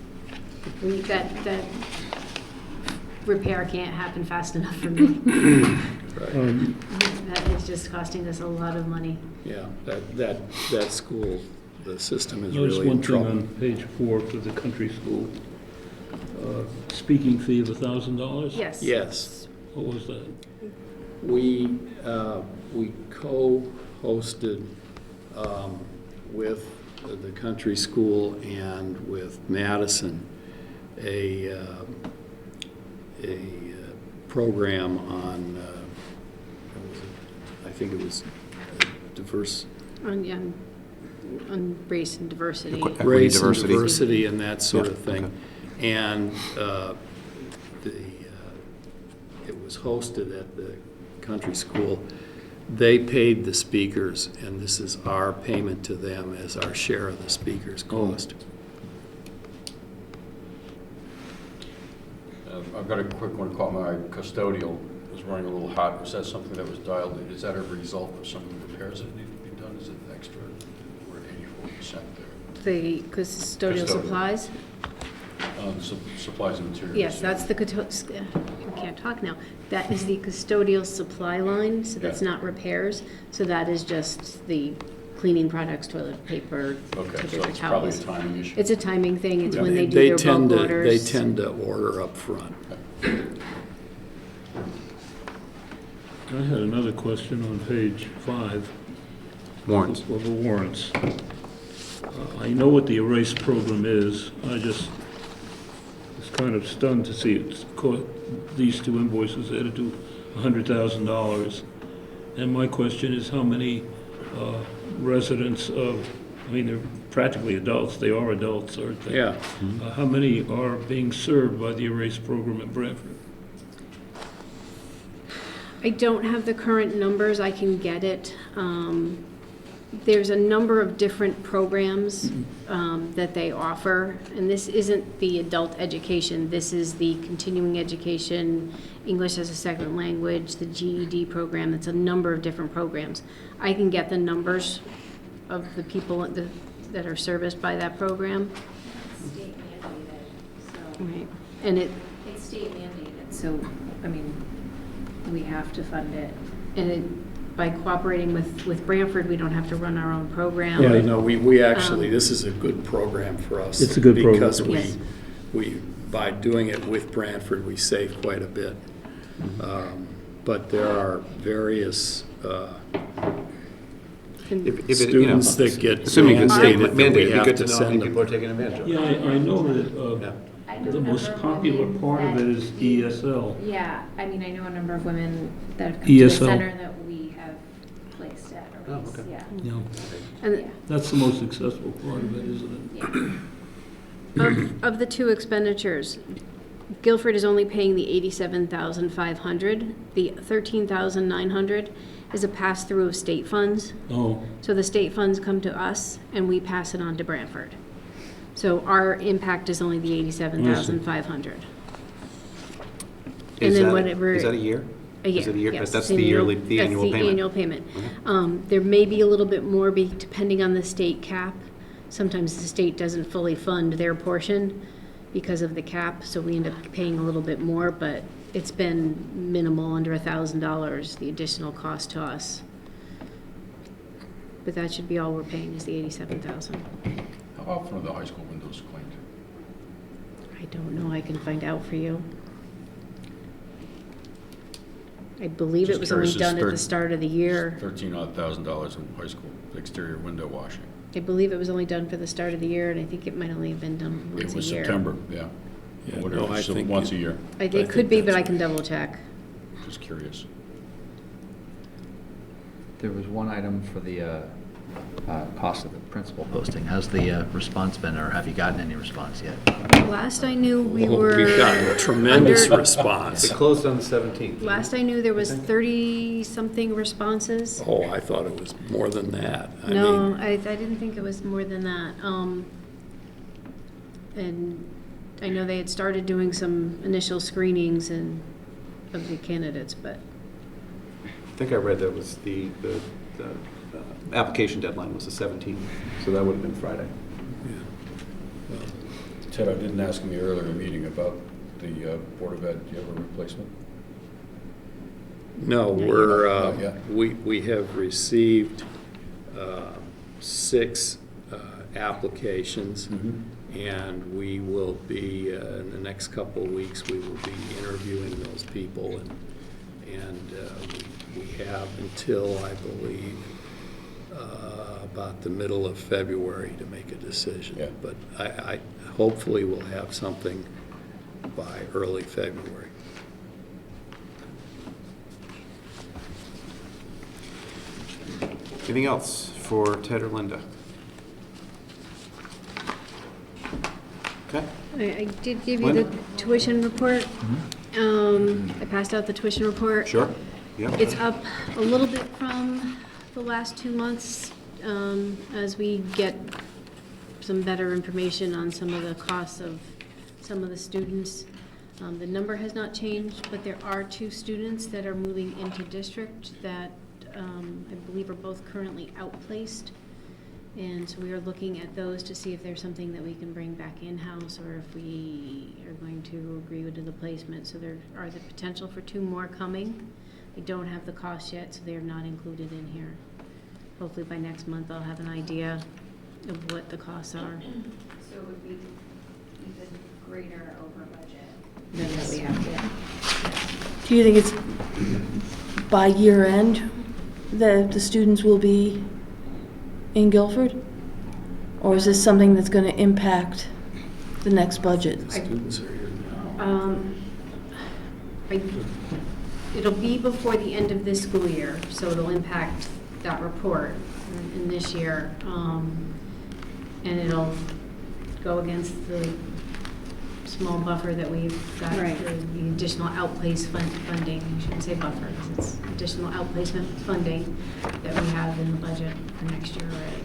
that repair can't happen fast enough for me. That is just costing us a lot of money. Yeah, that school, the system is Notice really in one thing trouble. on page 4 for the country school. Speaking fee of $1,000? Yes. Yes. What was that? We co-hosted with the country school and with Madison a program on, what was it? I think it was diverse, On race and diversity. Equity, race and diversity. diversity and that sort Yeah, of thing. okay. And it was hosted at the country school. They paid the speakers, and this is our payment to them as our share of the speakers' cost. I've got a quick one caught my eye. Custodial was running a little hot. Was that something that was dialed in? Is that a result of some of the repairs that need to be done? Is it extra? We're at 84% there. The custodial supplies? Supplies and materials. Yes, that's the, I can't talk now. That is the custodial supply line, so that's Yeah. not repairs. So that is just the cleaning products, toilet paper, Okay, so paper it's probably a towels. timing issue. It's a timing thing. It's when they do They their tend bulk to, orders. they tend to order up front. I had another question on page 5. Warrants. Of the warrants. I know what the erase program is. I just was kind of stunned to see it's these two invoices added to $100,000. And my question is, how many residents of, I mean, they're practically adults, they are adults, aren't they? Yeah. How many are being served by the erase program at Branford? I don't have the current numbers. I can get it. There's a number of different programs that they offer, and this isn't the adult education. This is the continuing education, English as a second language, the GED program. It's a number of different programs. I can get the numbers of the people that are serviced by that program. It's state mandated, so. Right. And It's state mandated, so, I mean, we have to fund it. by cooperating with Branford, we don't have to run our own program. Yeah, no, we actually, this is a good program for us. It's a good program. Because Yes. we, by doing it with Branford, we save quite a bit. But there are various students that get Assuming it's state mandated that mandate, we it'd be have good to to know how many send people are them. taking advantage of it. Yeah, I know that I know the a most number of popular women part of that it is ESL. Yeah, I mean, I know a number of women that have come to the ESL. center that we have placed at Oh, Erase, okay. yeah. You know, And Yeah. that's the most successful part of it, isn't it? of the two expenditures, Guilford is only paying the $87,500. The $13,900 is a pass-through of state funds. Oh, So the state funds come to us, and we pass it on to Branford. So our impact is only the $87,500. And Is then that- whatever. Is that a year? A year, Is it a year? yes. That's the yearly, the annual That's the annual payment? payment. There may be a little bit more depending on the state cap. Sometimes the state doesn't fully fund their portion because of the cap, so we end up paying a little bit more, but it's been minimal, under $1,000, the additional cost to us. But that should be all we're paying is the $87,000. How often are the high school windows cleaned? I don't know, I can find out for you. I believe it Just was only curious, done it's at the start of the year. $13,000 in high school exterior window washing. I believe it was only done for the start of the year, and I think it might only have been done once It a was year. September, yeah. Yeah, Whatever, no, I so think once it- a year. It think could be, but that's I can double check. Just curious. There was one item for the cost of the principal posting. How's the response been, or have you gotten any response yet? Last I knew, we Oh, were. We've gotten tremendous under- response. It closed on the 17th. Last I knew, there was 30-something responses. Oh, I thought it was more than that. I No, mean, I didn't think it was more than that. And I know they had started doing some initial screenings of the candidates, but I think I read that was the application deadline was the 17th, so that would have been Friday. Ted, I didn't ask in the earlier meeting about the Board of Ed. Do you have a replacement? No, Not yet. we have received 6 applications, and we will be, in the next couple of weeks, we will be interviewing those people, and we have until, I believe, about the middle of February to make a decision. Yeah. But I hopefully will have something by early February. Anything else for Ted or Linda? Okay. I did give you the Linda? tuition report. I passed out the tuition report. Sure. Yep. It's up a little bit from the last 2 months, as we get some better information on some of the costs of some of the students. The number has not changed, but there are 2 students that are moving into district that I believe are both currently outplaced. And so we are looking at those to see if there's something that we can bring back in-house or if we are going to agree to the placement. So there are the potential for 2 more coming. I don't have the cost yet, so they are not included in here. Hopefully by next month I'll have an idea of what the costs are. So it would be even greater over budget. Than what we have yet. Do you think it's by year end that the students will be in Guilford? Or is this something that's going to impact the next budget? Students are here now. It'll be before the end of this school year, so it'll impact that report in this year. And it'll go against the small buffer that we've got, Right. the additional outplace funding, I shouldn't say buffer, because it's additional outplacement funding that we have in the budget for next year already.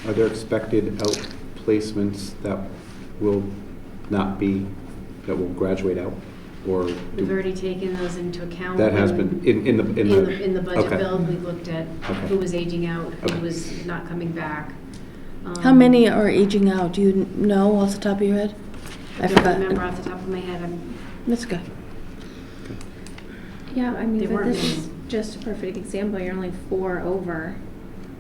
Are there expected outplacements that will not be, that will graduate out? Or We've already taken those into account. that has when- been in the budget okay. build, we looked at Okay. who was aging out, Okay. who was not coming back. How many are aging out? Do you know off the top of your head? I don't remember off the top of my head. That's good. Yeah, I mean, They but weren't this is many. just a perfect example. You're only 4 over,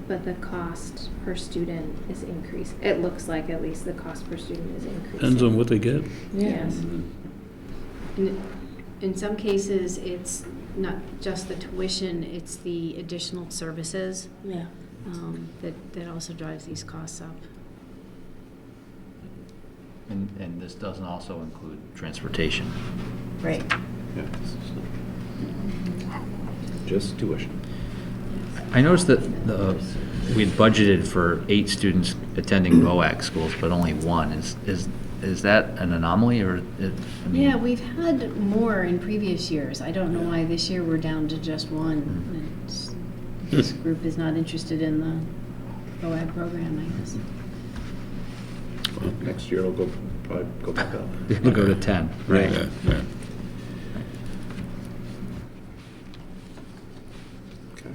but the cost per student is increased. It looks like at least the cost per student is increasing. Depends on what they get. Yes. In some cases, it's not just the tuition, it's the additional services Yeah. that also drives these costs up. And this doesn't also include transportation. Right. Yeah. Just tuition. I noticed that we had budgeted for 8 students attending BOAC schools, but only 1. Is that an anomaly, or? I mean- Yeah, we've had more in previous years. I don't know why this year we're down to just 1. It's- This group is not interested in the BOAG program, I guess. Well, next year it'll probably go back up. It'll go to 10, right? Yeah. Okay.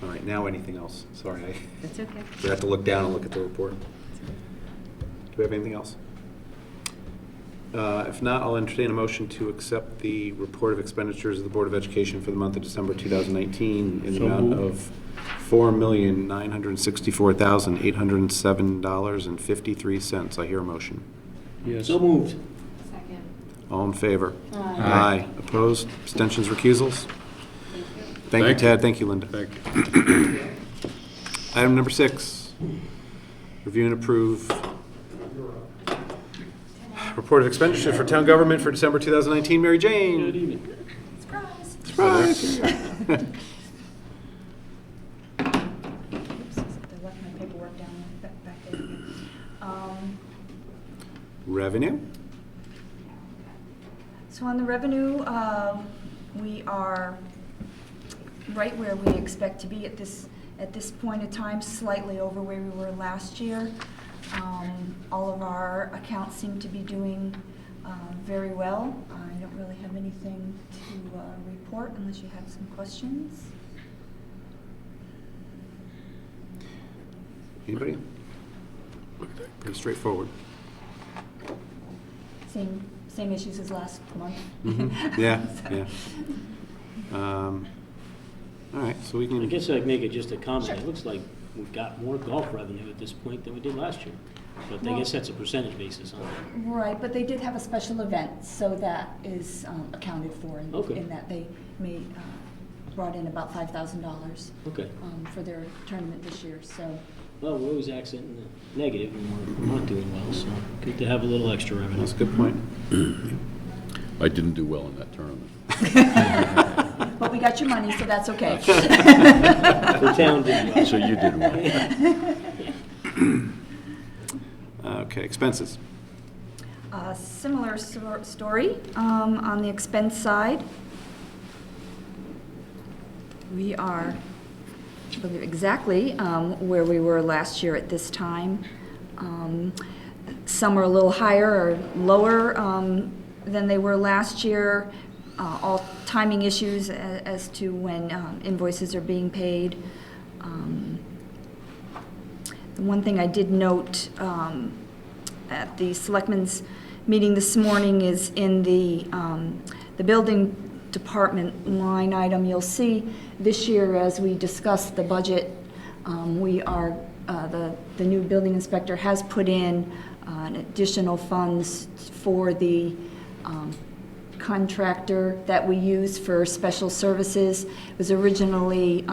All right, now anything else? Sorry, That's okay. we have to look down and look at the report. Do we have anything else? If not, I'll entertain a motion to accept the report of expenditures of the Board of Education for the month of December 2019 in the So amount moved. of $4,964,807.53. I hear a motion. Yes. So moved. Second. All in favor? Aye. Opposed? Abstentions? Recusals? Thank you, Thank you. Ted. Thank you, Linda. Thank you. Item number 6, review and approve report of expenditure for town government for December 2019. Mary Jane. Good evening. Surprise. I left my paperwork down back there. Revenue? So on the revenue, we are right where we expect to be at this point in time, slightly over where we were last year. All of our accounts seem to be doing very well. I don't really have anything to report unless you have some questions. Anybody? Pretty straightforward. Same issues as last month. Yeah, yeah. All right, so we I can, guess I'd make it just a comment. It looks like we've got more golf revenue at this point than we did last year. But I guess that's a percentage basis on that. Right, but they did have a special event, so that is accounted for Okay. in that they brought in about $5,000 Okay. for their tournament this year, so. Well, we're always accenting the negative when we're not doing well, so good to have a little extra revenue. that's a good point. I didn't do well in that tournament. But we got your money, so that's okay. The town did well. So you did well. Okay, expenses. Similar story on the expense side. We are, I believe, exactly where we were last year at this time. Some are a little higher or lower than they were last year. All timing issues as to when invoices are being paid. The one thing I did note at the selectmen's meeting this morning is in the building department line item. You'll see this year, as we discussed the budget, we are the new building inspector has put in an additional funds for the contractor that we use for special services. It was originally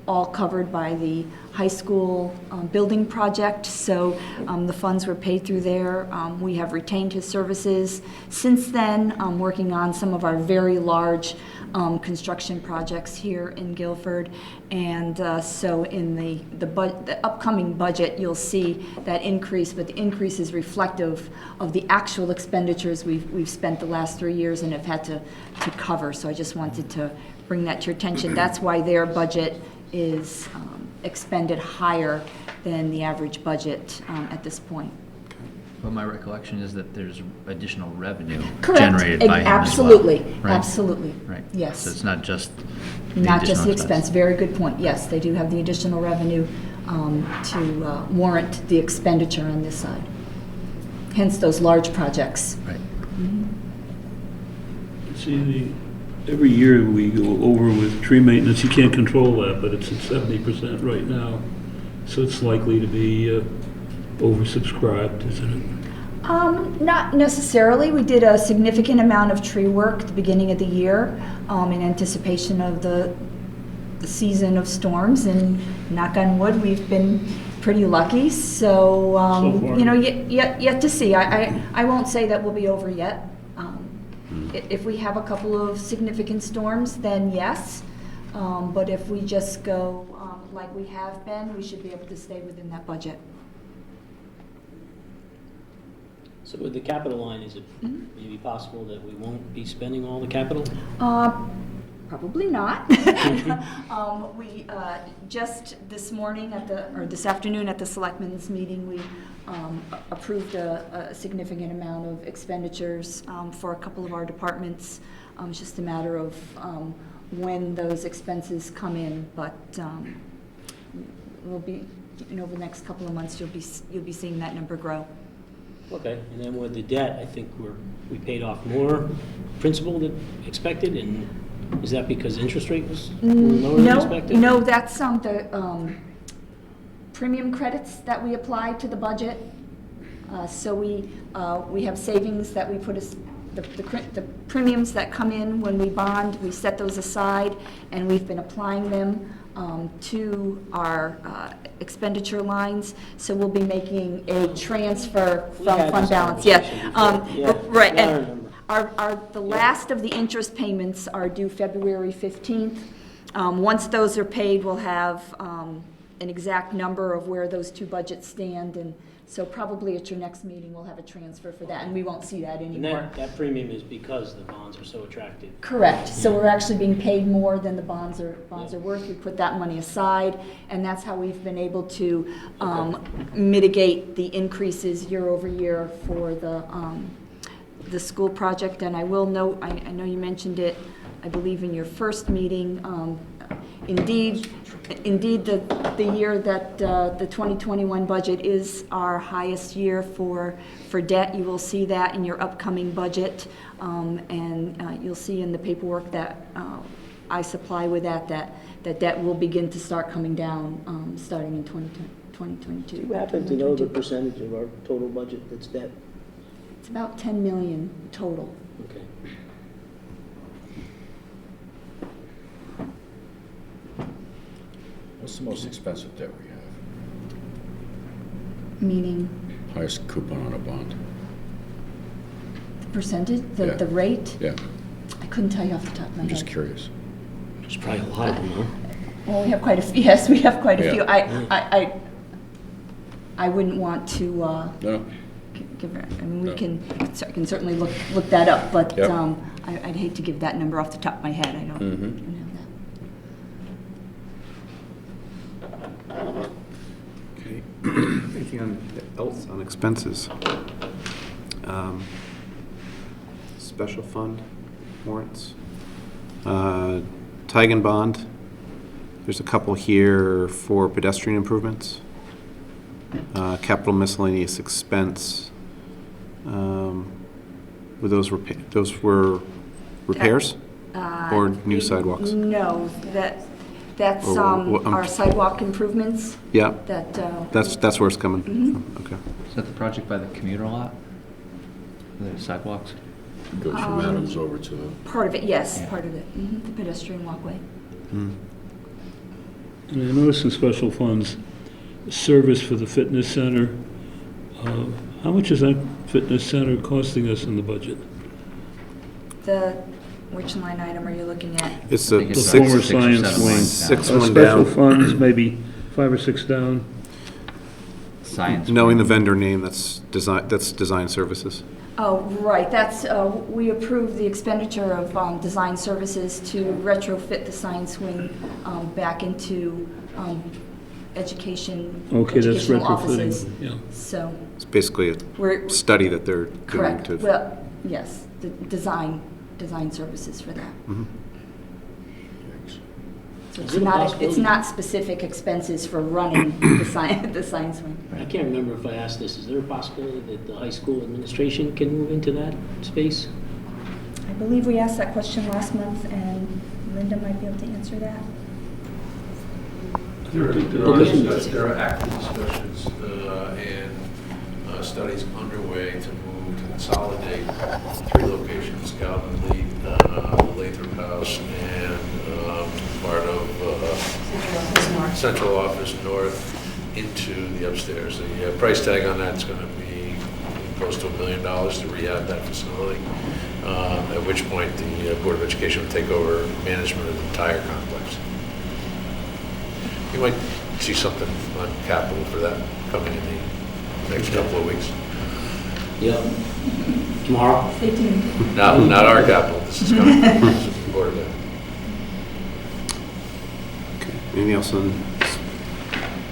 all covered by the high school building project, so the funds were paid through there. We have retained his services since then, working on some of our very large construction projects here in Guilford. And so in the upcoming budget, you'll see that increase, but the increase is reflective of the actual expenditures we've spent the last 3 years and have had to cover. So I just wanted to bring that to your attention. That's why their budget is expended higher than the average budget at this point. But my recollection is that there's additional revenue Correct. generated by him Absolutely. as well. Right? Absolutely. Right. Yes. So it's not just the Not just the additional expense. Very good point. Yes, they do have the additional revenue to warrant the expenditure on this side. Hence those large projects. Right. See, every year we go over with tree maintenance, you can't control that, but it's at 70% right now. So it's likely to be oversubscribed, isn't it? Not necessarily. We did a significant amount of tree work at the beginning of the year in anticipation of the season of storms, and knock on wood, we've been pretty lucky. So, far. you know, yet to see. I won't say that we'll be over yet. If we have a couple of significant storms, then yes. But if we just go like we have been, we should be able to stay within that budget. So with the capital line, is it maybe possible that we won't be spending all the capital? Probably not. We just this morning or this afternoon at the selectmen's meeting, we approved a significant amount of expenditures for a couple of our departments. It's just a matter of when those expenses come in, but we'll be, over the next couple of months, you'll be seeing that number grow. Okay, and then with the debt, I think we paid off more principal than expected, and is that because interest rate was lower than expected? No, that's the premium credits that we applied to the budget. So we have savings that we put the premiums that come in when we bond, we set those aside, and we've been applying them to our expenditure lines. So we'll be making a transfer from fund balance. Right. And the last of the interest payments are due February 15th. Once those are paid, we'll have an exact number of where those two budgets stand, and so probably at your next meeting, we'll have a transfer for that, and we won't see that anymore. And that premium is because the bonds are so attractive. Correct. So we're actually being paid more than the bonds are worth. We put that money aside, and that's how we've been able to mitigate the increases year over year for the school project. And I will note, I know you mentioned it, I believe in your first meeting, indeed, indeed, the year that the 2021 budget is our highest year for debt. You will see that in your upcoming budget, and you'll see in the paperwork that I supply with that debt will begin to start coming down starting in 2022. Do you happen to know the percentage of our total budget that's debt? It's about 10 million total. Okay. What's the most expensive debt we have? Meaning Highest coupon on a bond? percentage, Yeah. the rate? Yeah, I couldn't tell you off the top of my I'm head. just curious. There's probably a lot of them, huh? Well, we have quite a few, yes, we have quite a Yeah. few. I wouldn't want to No, give, I mean, we No. can certainly look that up, but Yep. I'd hate to give that number off the top of my head, I don't Mhm. have that. Okay. Anything else on expenses? Special fund warrants. Tigan bond. There's a couple here for pedestrian improvements. Capital miscellaneous expense. Were those repairs or new sidewalks? No, that's Or our sidewalk improvements Yeah, that. that's where it's coming from. Okay. Is that the project by the commuter lot? The sidewalks? goes from Adams over to the, Part of it, yes, Yeah. part of it, the pedestrian walkway. Mm. And I noticed in special funds, service for the fitness center. How much is that fitness center costing us in the budget? Which line item are you looking at? It's I a think The it's six, former six or science seven wing. lines Six down. one Special down. funds, maybe 5 or 6 down. Science. Knowing the vendor name, that's design services. Oh, right, that's, we approved the expenditure of design services to retrofit the science wing back into educational Okay, that's offices. retrofitting, yeah. So, It's basically we're, a study that they're doing correct, to. well, yes, the design services for that. Mhm. So Is it a it's possibility- not specific expenses for running the science wing. I can't remember if I asked this. Is there a possibility that the high school administration can move into that space? I believe we asked that question last month, and Linda might be able to answer that. There are active discussions and studies underway to move to consolidate 3 locations, Gavel, Lathrop House, and part of Central Office North into the upstairs. The price tag on that's going to be close to $1 million to rehab that facility, at which point the Board of Education will take over management of the entire complex. You might see something on capital for that coming in the next couple of weeks. Yep. Tomorrow? Stay tuned. No, not our capital, this is coming from the Board of Ed. Okay. Anything else on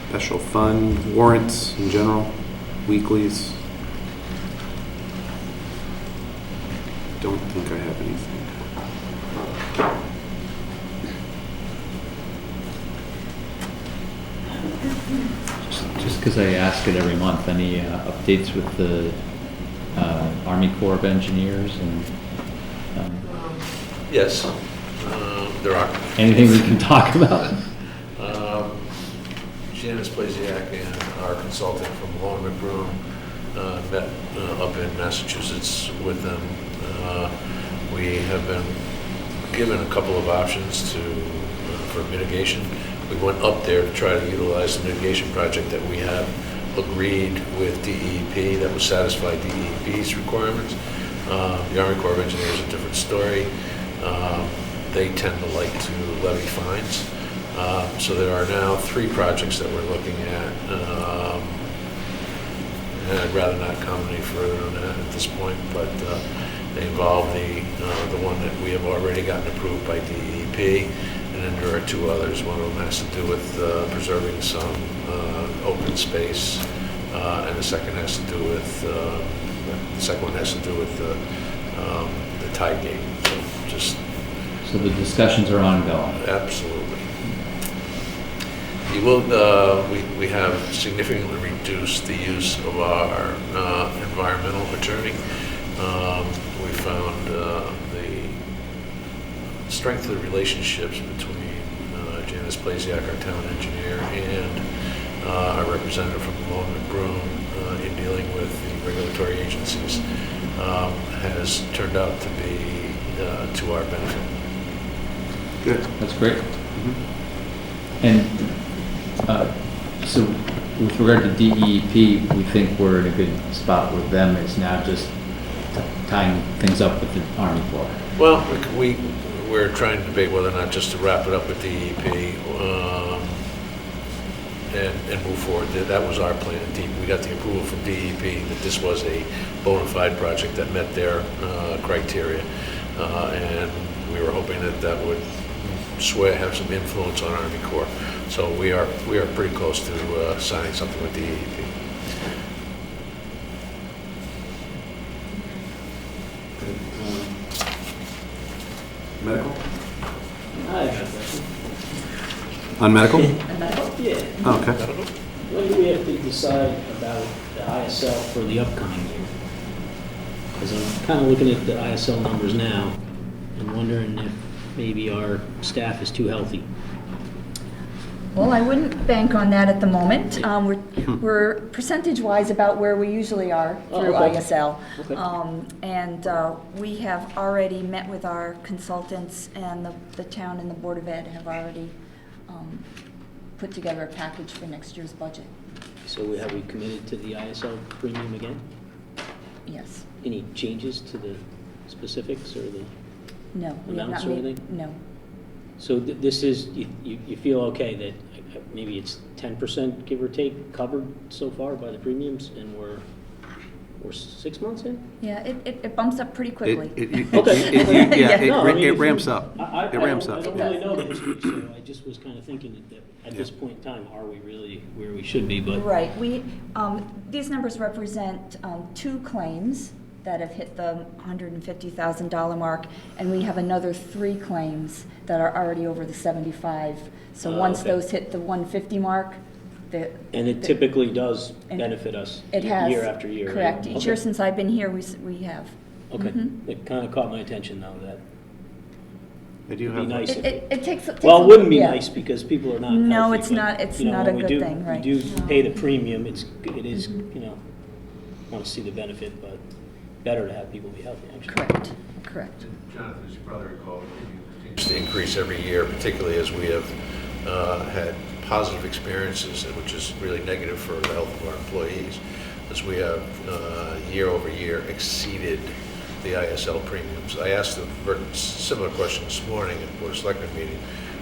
special fund warrants in general, weeklies? Don't think I have anything. Just because I ask it every month, any updates with the Army Corps of Engineers and Yes, there are. anything we can talk about? Janice Blasiak and our consultant from Long McBroom met up in Massachusetts with them. We have been given a couple of options for mitigation. We went up there to try to utilize the mitigation project that we have agreed with DEP that would satisfy DEP's requirements. The Army Corps of Engineers is a different story. They tend to like to levy fines. So there are now 3 projects that we're looking at. And I'd rather not comment any further on that at this point, but they involve the one that we have already gotten approved by DEP, and then there are 2 others. One of them has to do with preserving some open space, and the second has to do with the tide gate. So just So the discussions are ongoing. absolutely. You will, we have significantly reduced the use of our environmental attorney. We found the strength of the relationships between Janice Blasiak, our town engineer, and our representative from Malone McBroom in dealing with the regulatory agencies has turned out to be to our benefit. Good. That's great. And so with regard to DEP, we think we're in a good spot with them. It's now just tying things up with the Army Corps. Well, we're trying to debate whether or not just to wrap it up with DEP and move forward. That was our plan. We got the approval from DEP that this was a bona fide project that met their criteria, and we were hoping that that would have some influence on Army Corps. So we are pretty close to signing something with DEP. Medical? I have a question. On medical? Yeah. Oh, okay. When do we have to decide about the ISL for the upcoming year? Because I'm kind of looking at the ISL numbers now and wondering if maybe our staff is too healthy. Well, I wouldn't bank on that at the moment. We're percentage-wise about where we usually are through okay. ISL. Okay. And we have already met with our consultants, and the town and the Board of Ed have already put together a package for next year's budget. So have we committed to the ISL premium again? Yes. Any changes to the specifics or the No. We have amounts not or made. anything? No. So this is, you feel okay that maybe it's 10%, give or take, covered so far by the premiums, and we're 6 months in? Yeah, it bumps up pretty quickly. It ramps up. It ramps up. I don't really know the history, so I just was kind of thinking that at this point in time, are we really where we should be? But Right. These numbers represent 2 claims that have hit the $150,000 mark, and we have another 3 claims that are already over the 75. So once okay. those hit the 150 mark, and it typically does benefit us it has, year after year. correct. Right? Each year since I've been here, we have. Okay. It kind of caught my attention though that. They do It'd be nice. It takes Well, it wouldn't be yeah. nice because people are not No, healthy, it's but, not. It's you know, not a when good we do, thing, right? We do pay the premium. It is, you know, want to see the benefit, but better to have people be healthy. Actually. Correct. Jonathan, as you probably recall, it continues to increase every year, particularly as we have had positive experiences, which is really negative for the health of our employees, as we have year over year exceeded the ISL premiums. I asked a similar question this morning at the Board of Selectmen meeting.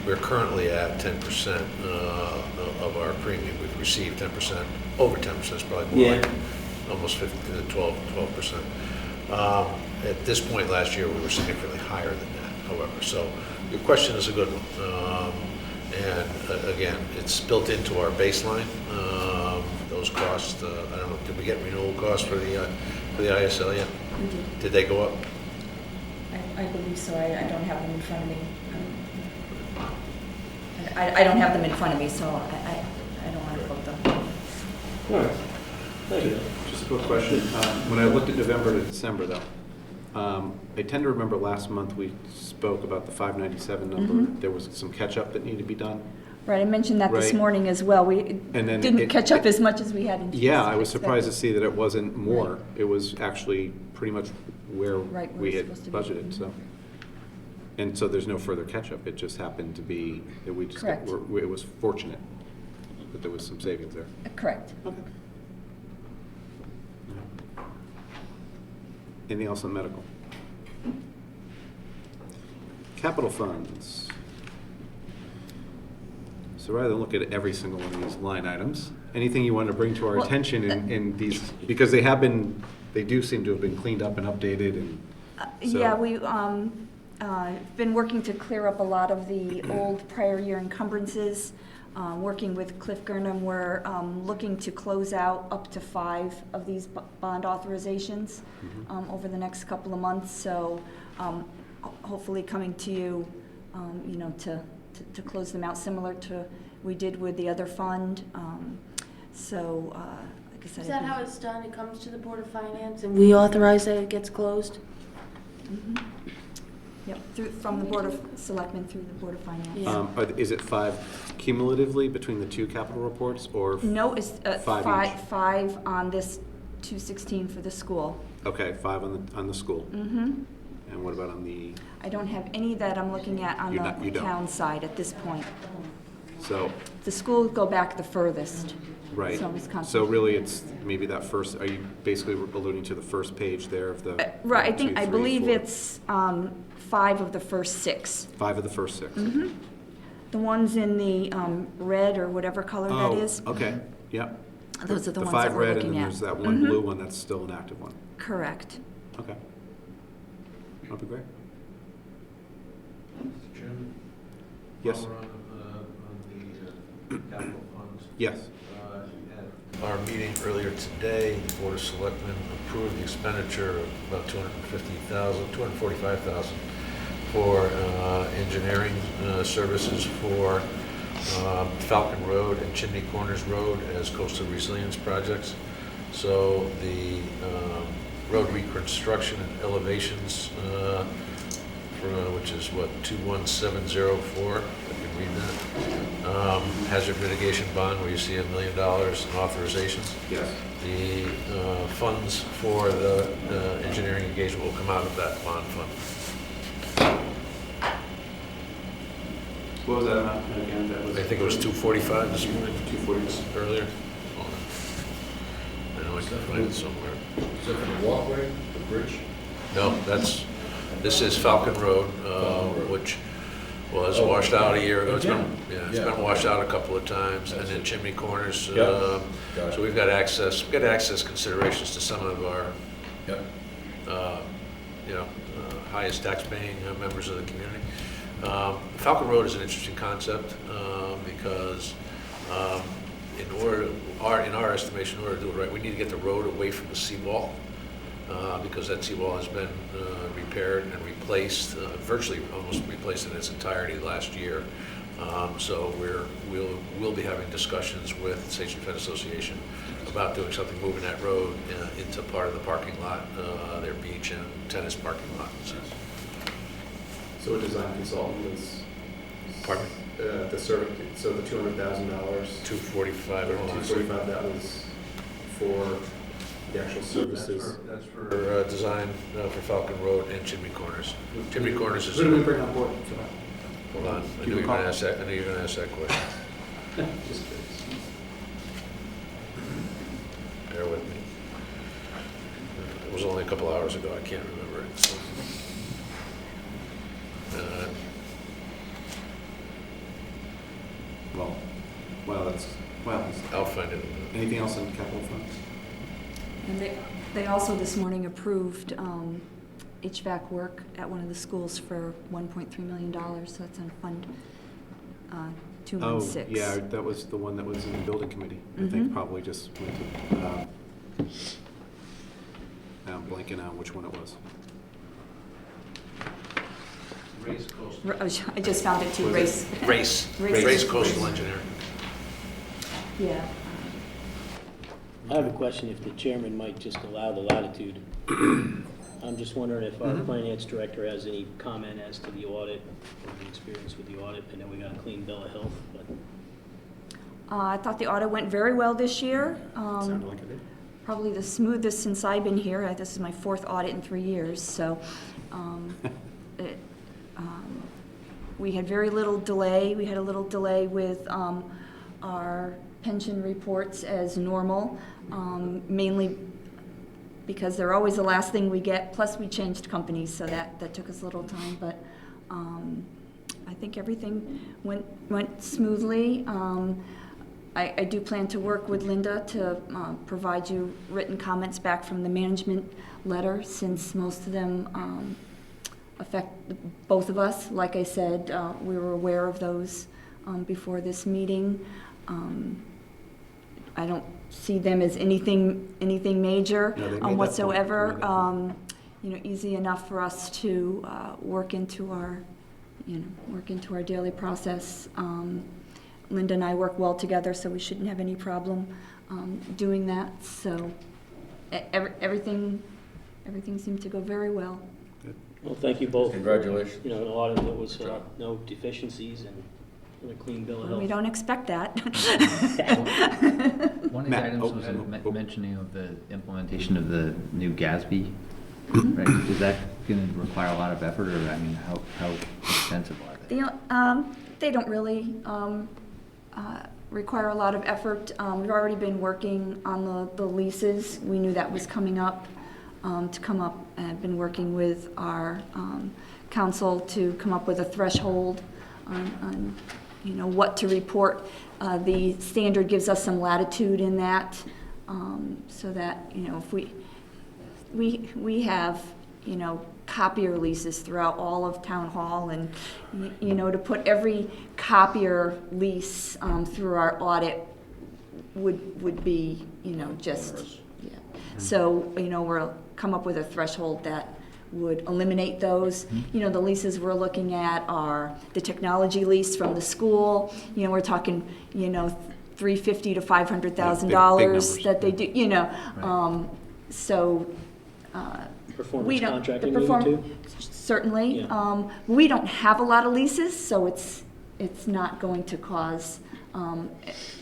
We're currently at 10% of our premium. We've received 10%, over 10%, is probably more like almost 12%. At this point last year, we were significantly higher than that, however. So your question is a good one. And again, it's built into our baseline. Those costs, I don't know, did we get renewal costs for the ISL yet? We did. Did they go up? I believe so. I don't have them in front of me. I don't have them in front of me, so I don't want to quote them. All right. Thank you. Just a quick question. When I looked at November to December, though, I tend to remember last month we spoke about the 597 number. There was some catch-up that needed to be done. Right, I mentioned that this Right. morning as well. We And then didn't catch up as much as we had anticipated. Yeah, I was surprised to see that it wasn't more. It was actually pretty much where Right, where we it's had supposed to be. budgeted, so. And so there's no further catch-up. It just happened to be that we just, Correct. it was fortunate that there was some savings there. Correct. Okay. Anything else on medical? Capital funds. So rather than look at every single one of these line items, anything you want to bring to our attention in these, because they do seem to have been cleaned up and updated and. So- Yeah, we've been working to clear up a lot of the old prior year encumbrances. Working with Cliff Gurnham, we're looking to close out up to 5 of these bond authorizations over the next couple of months. So hopefully coming to you, to close them out, similar to we did with the other fund. So, like I said. Is that how it's done? It comes to the Board of Finance and we authorize that it gets closed? Mhm. Yep, from the Board of Selectmen through the Board of Finance. Yeah. Is it 5 cumulatively between the 2 capital reports, or? No, it's 5 each? five on this 216 for the school. Okay, 5 on the school. Mm-hmm. And what about on the, I don't have any that I'm looking at on You the don't. town side at this point. so, The schools go back the furthest. right. So it's So really, it's maybe that first, are you basically alluding to the first page there of the? Right, 1, 2, I 3, believe 4? it's 5 of the first 6. 5 of the first 6. Mm-hmm. The ones in the red or whatever color that is. Oh, okay, yep. Those are the ones that we're looking at. The 5 red, and then there's that one Mhm. blue one that's still an active one. Correct. Okay. That'll be great. Mr. Chairman? Yes. While we're on the capital funds. Yes. At our meeting earlier today, the Board of Selectmen approved the expenditure of about $245,000 for engineering services for Falcon Road and Chimney Corners Road as coastal resilience projects. So the road reconstruction and elevations, which is what, 21704, if I can read that. Hazard mitigation bond, where you see $1 million in authorizations. Yes. The funds for the engineering engagement will come out of that bond fund. What was that amount again? That was. I think it was 245 this morning, 240. earlier. I know I can find it somewhere. Is that for the walkway, the bridge? No, this is Falcon Road, which was washed out a year ago. It's been washed out a couple of times, and then Chimney Corners. Got it. So we've got access considerations to some of our, highest tax-paying members of the community. Falcon Road is an interesting concept because in our estimation, in order to do it right, we need to get the road away from the seawall because that seawall has been repaired and replaced, virtually almost replaced in its entirety last year. So we'll be having discussions with the Station Fed Association about doing something, moving that road into part of the parking lot, their beach and tennis parking lot. So a design consultant was. Pardon? So the $200,000. 245. 245. That was for the actual services. That's for design for Falcon Road and Chimney Corners. Chimney Corners is. Who do we bring on board for that? Hold on, I Do knew you you were going to recall? ask that. I knew you were going to ask that question. Just curious. Bear with me. It was only a couple hours ago. I can't remember it. So. Well, I'll find it. anything else on capital funds? And they also this morning approved HVAC work at one of the schools for $1.3 million, so that's on Fund 216. Oh, yeah, that was the one that was in the building committee. I think probably just went to, I'm blanking on which one it was. I just found it too, Was Race. Race Coastal Engineering. Yeah. I have a question, if the chairman might just allow the latitude. I'm just wondering if our finance director has any comment as to the audit or the experience with the audit. I know we got a clean bill of health, but. I thought the audit went very well this year. Sounded like it did. Probably the smoothest since I've been here. This is my 4th audit in 3 years, so we had very little delay. We had a little delay with our pension reports as normal, mainly because they're always the last thing we get, plus we changed companies, so that took us a little time, but I think everything went smoothly. I do plan to work with Linda to provide you written comments back from the management letter, since most of them affect both of us. Like I said, we were aware of those before this meeting. I don't see them as anything major No, they made that point. whatsoever. They made that Easy enough for us to work into our daily process. Linda and I work well together, so we shouldn't have any problem doing that. So everything seemed to go very well. Well, thank you both. Congratulations. You know, a lot of it was no deficiencies and a clean bill of health. We don't expect that. One of the Matt, items was oh. mentioning of the implementation of the new GASB. Mm-hmm. Right? Is that going to require a lot of effort, or I mean, how extensive are they? They don't really require a lot of effort. We've already been working on the leases. We knew that was coming up, I've been working with our council to come up with a threshold on what to report. The standard gives us some latitude in that, so that, if we have, copier leases throughout all of town hall, and, to put every copier lease through our audit would be, just, yeah. So, we'll come up with a threshold that would eliminate those. The leases we're looking at are the technology lease from the school. We're talking, $350,000 to $500,000 that they do, Right. So, Performance contracting maybe too? Certainly. Yeah. We don't have a lot of leases, so it's not going to cause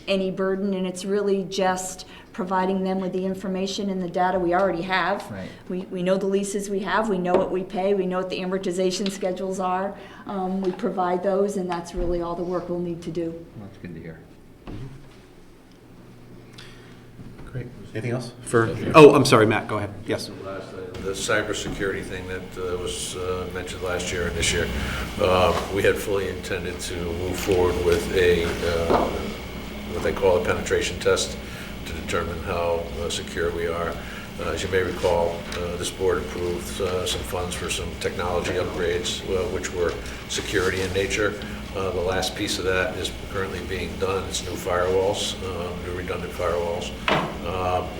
any burden, and it's really just providing them with the information and the data we already have. Right. We know the leases we have, we know what we pay, we know what the amortization schedules are. We provide those, and that's really all the work we'll need to do. Well, that's good to hear. Great. Anything else? Oh, I'm sorry, Matt, go ahead. Yes. The cybersecurity thing that was mentioned last year and this year, we had fully intended to move forward with a what they call a penetration test to determine how secure we are. As you may recall, this board approved some funds for some technology upgrades, which were security in nature. The last piece of that is currently being done. It's new firewalls, new redundant firewalls,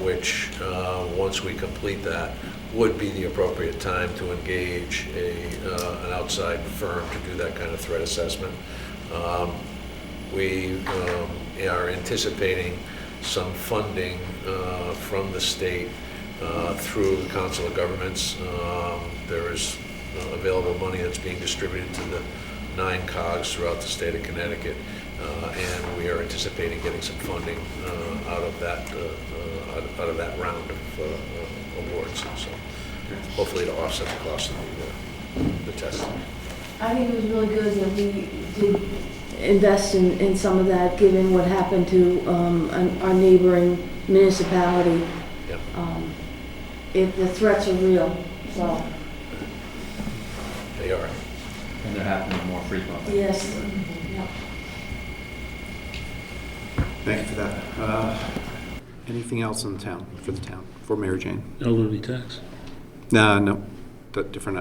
which once we complete that, would be the appropriate time to engage an outside firm to do that kind of threat assessment. We are anticipating some funding from the state through the Council of Governments. There is available money that's being distributed to the 9 COGs throughout the state of Connecticut, and we are anticipating getting some funding out of that round of awards. So hopefully to offset the cost of the testing. I think it was really good that we did invest in some of that, given what happened to our neighboring municipality. Yep. If the threats are real, so. They are. And they're happening more frequently. Yes. Yep. Thank you for that. Anything else in the town, for Mary Jane? Elderly tax. No, different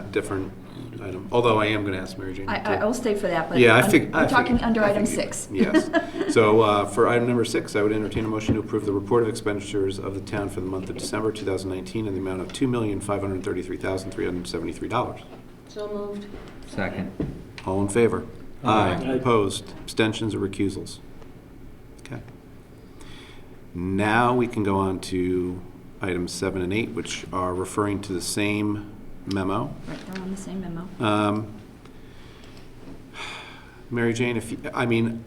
item. Although I am going to ask Mary Jane. I will stay for that, but Yeah, I'm talking under item 6. Yes. So for item number 6, I would entertain a motion to approve the report of expenditures of the town for the month of December 2019 in the amount of $2,533,373. So moved. Second. All in favor? Aye. Aye. Opposed? Abstentions or recusals? Okay. Now we can go on to items 7 and 8, which are referring to the same memo. Right, they're on the same memo. Mary Jane,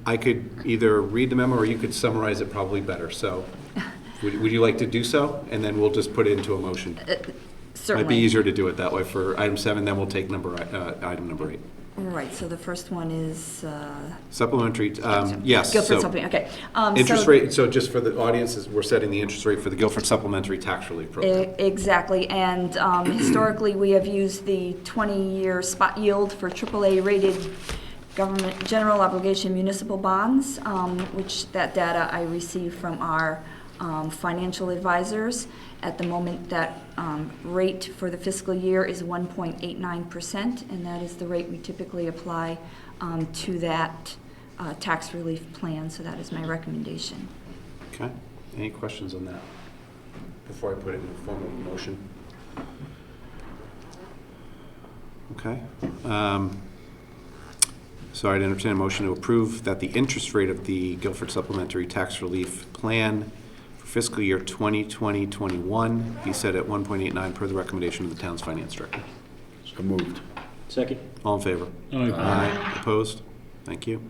I could either read the memo or you could summarize it probably better. So would you like to do so? And then we'll just put it into a motion. Certainly. Might be easier to do it that way for item 7, then we'll take item number 8. Right, so the first one is... Supplementary, yes. Guilford so supplement, okay. Interest rate, so just for the audience, we're setting the interest rate for the Guilford Supplementary Tax Relief Program. Exactly, and historically, we have used the 20-year spot yield for AAA-rated government general obligation municipal bonds, which that data I received from our financial advisors. At the moment, that rate for the fiscal year is 1.89%, and that is the rate we typically apply to that tax relief plan, so that is my recommendation. Okay, any questions on that before I put it in the form of a motion? Okay. So I'd entertain a motion to approve that the interest rate of the Guilford Supplementary Tax Relief Plan for fiscal year 2020-21 be set at 1.89 per the recommendation of the town's finance director. So moved. Second. All in favor? Aye. Opposed? Thank you.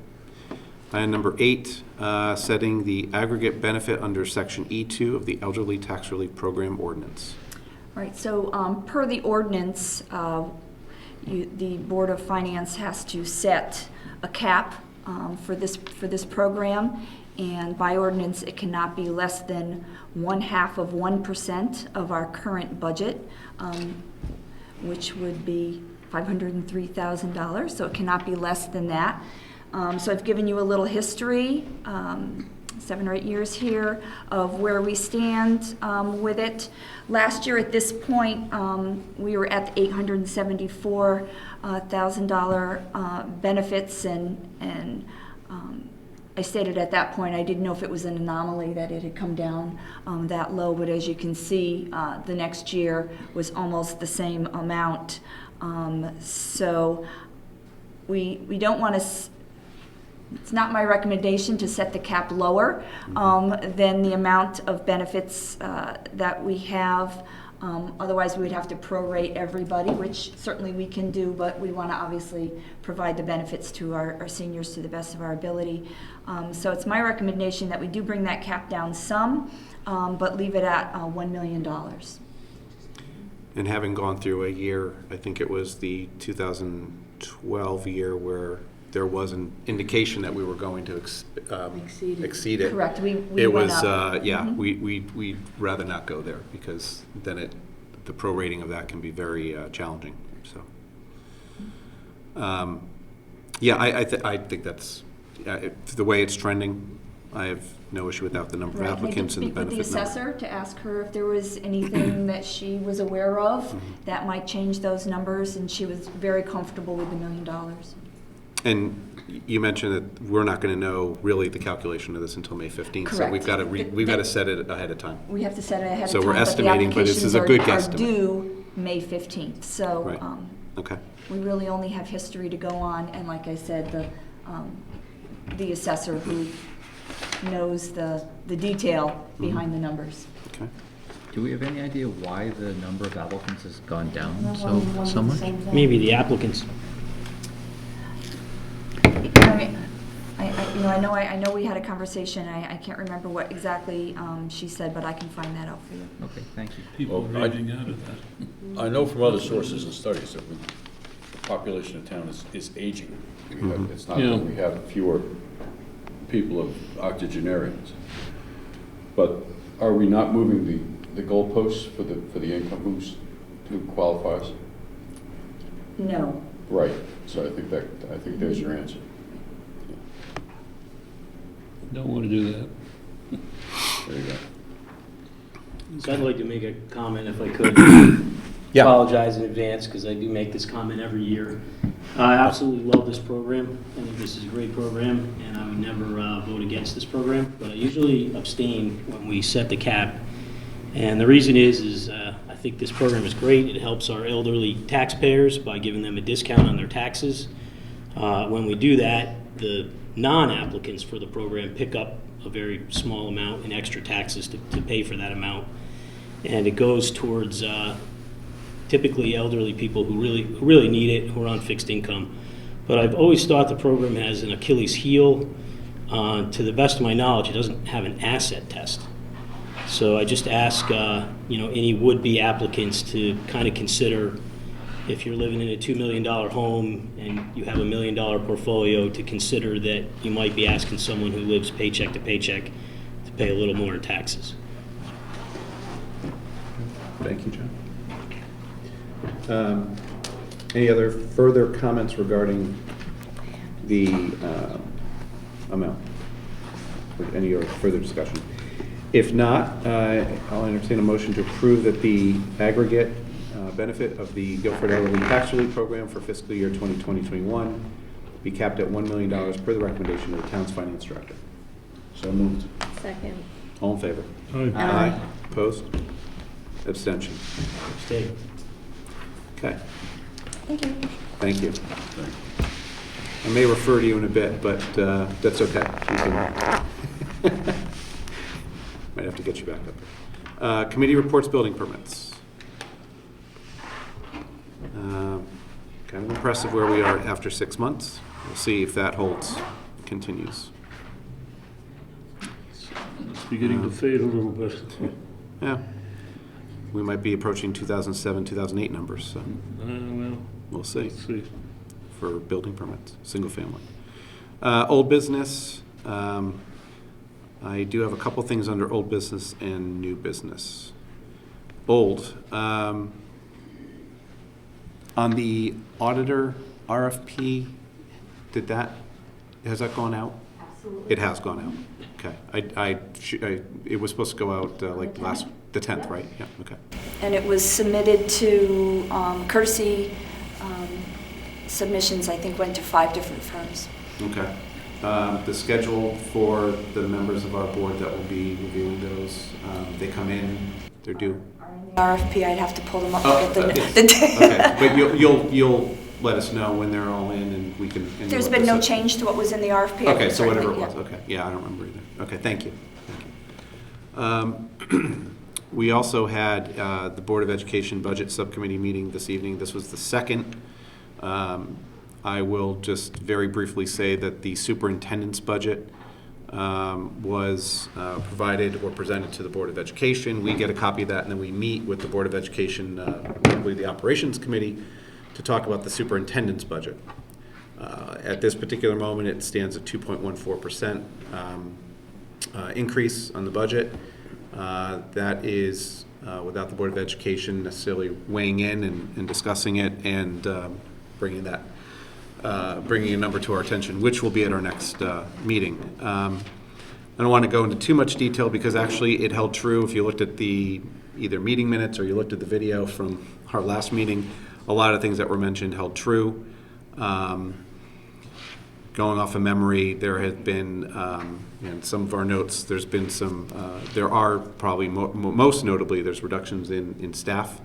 Item number 8, setting the aggregate benefit under Section E2 of the Elderly Tax Relief Program Ordinance. All right, so per the ordinance, the Board of Finance has to set a cap for this program, and by ordinance, it cannot be less than 0.5% of our current budget, which would be $503,000, so it cannot be less than that. So I've given you a little history, 7 or 8 years here, of where we stand with it. Last year at this point, we were at the $874,000 benefits, and I stated at that point I didn't know if it was an anomaly that it had come down that low, but as you can see, the next year was almost the same amount. So we don't want to. It's not my recommendation to set the cap lower than the amount of benefits that we have. Otherwise, we would have to prorate everybody, which certainly we can do, but we want to obviously provide the benefits to our seniors to the best of our ability. So it's my recommendation that we do bring that cap down some, but leave it at $1 million. And having gone through a year, I think it was the 2012 year where there was an indication that we were going to exceed it. Correct. We it went was, up. yeah, we'd rather not go there because then the prorating of that can be very challenging. So, yeah, I think that's the way it's trending. I have no issue without the number of applicants and the benefit number. I did speak with the assessor to ask her if there was anything that she was aware of that might change those numbers, and she was very comfortable with the $1 million. And you mentioned that we're not going to know really the calculation of this until May 15th. Correct. So we've got to set it ahead of time. We have to set it ahead of So time. we're estimating, but this is a good guesstimate. Are due May 15th. So Right. Okay. we really only have history to go on, and like I said, the assessor who knows the detail behind the numbers. Okay. Do we have any idea why the number of applicants has gone down so much? Maybe the applicants. I know we had a conversation. I can't remember what exactly she said, but I can find that out for you. Okay, thank you. People Well, are aging out of that. I know from other sources and studies that the population of town is aging. It's not that we have fewer people of octogenarians. But are we not moving the goalposts for the income who qualifies? No. Right. So I think there's your answer. Don't want to do that. There you go. So I'd like to make a comment if I could. Yeah. Apologize in advance because I do make this comment every year. I absolutely love this program. I think this is a great program, and I would never vote against this program. But I usually abstain when we set the cap, and the reason is I think this program is great. It helps our elderly taxpayers by giving them a discount on their taxes. When we do that, the non-applicants for the program pick up a very small amount in extra taxes to pay for that amount, and it goes towards typically elderly people who really need it, who are on fixed income. But I've always thought the program has an Achilles heel. To the best of my knowledge, it doesn't have an asset test. So I just ask any would-be applicants to kind of consider, if you're living in a $2 million home and you have a $1 million portfolio, to consider that you might be asking someone who lives paycheck to paycheck to pay a little more in taxes. Thank you, John. Any other further comments regarding the amount? Or any other further discussion? If not, I'll entertain a motion to approve that the aggregate benefit of the Guilford Elderly Tax Relief Program for fiscal year 2020-21 be capped at $1 million per the recommendation of the town's finance director. So moved. Second. All in favor? Aye. Opposed? Abstention? Stay. Okay. Thank you. Thank you. I may refer to you in a bit, but that's okay. You can- Might have to get you back up. Committee reports, building permits. Kind of impressive where we are after 6 months. We'll see if that holds, continues. It's beginning to fade a little bit. Yeah. We might be approaching 2007, 2008 numbers, so Well, we'll see. let's see. For building permits, single family. Old business, I do have a couple things under old business and new business. Old, on the auditor RFP, has that gone out? Absolutely. It has gone out, okay. It was supposed to go out like the 10th, right? Yeah, okay. And it was submitted to courtesy submissions, I think, went to 5 different firms. Okay. The schedule for the members of our board that will be reviewing those, they come in, they're due. RFP, I'd have to pull them up Oh, to get yes. the Okay, but you'll let us know when they're all in and we can. and There's you'll been let no us- change to what was in the RFP. Okay, so whatever it Yeah. was, okay. Yeah, I don't remember either. Okay, thank you. We also had the Board of Education Budget Subcommittee meeting this evening. This was the second. I will just very briefly say that the superintendent's budget was provided or presented to the Board of Education. We get a copy of that, and then we meet with the Board of Education, probably the Operations Committee, to talk about the superintendent's budget. At this particular moment, it stands at 2.14% increase on the budget. That is without the Board of Education necessarily weighing in and discussing it and bringing a number to our attention, which will be at our next meeting. I don't want to go into too much detail because actually it held true. If you looked at the either meeting minutes or you looked at the video from our last meeting, a lot of things that were mentioned held true. Going off of memory, there have been, in some of our notes, there's been some, there are probably most notably, there's reductions in staff,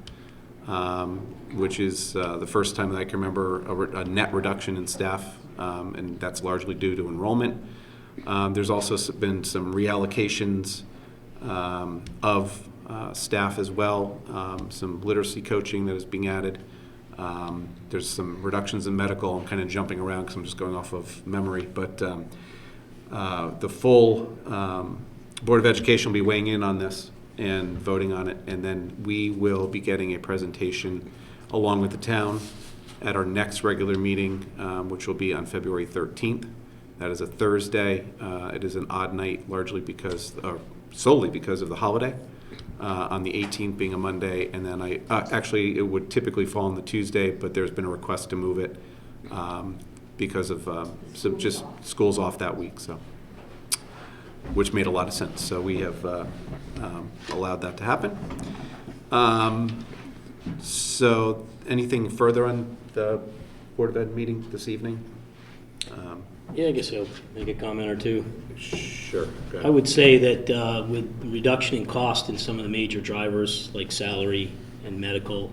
which is the first time that I can remember a net reduction in staff, and that's largely due to enrollment. There's also been some reallocations of staff as well, some literacy coaching that is being added. There's some reductions in medical. I'm kind of jumping around because I'm just going off of memory, but the full Board of Education will be weighing in on this and voting on it, and then we will be getting a presentation along with the town at our next regular meeting, which will be on February 13th. That is a Thursday. It is an odd night, largely solely because of the holiday. On the 18th being a Monday, and then actually it would typically fall on the Tuesday, but there's been a request to move it because of just schools off that week, so, which made a lot of sense. So we have allowed that to happen. So anything further on the Board of Ed meeting this evening? Yeah, I guess I'll make a comment or two. Sure. Go ahead. I would say that with reduction in cost in some of the major drivers like salary and medical,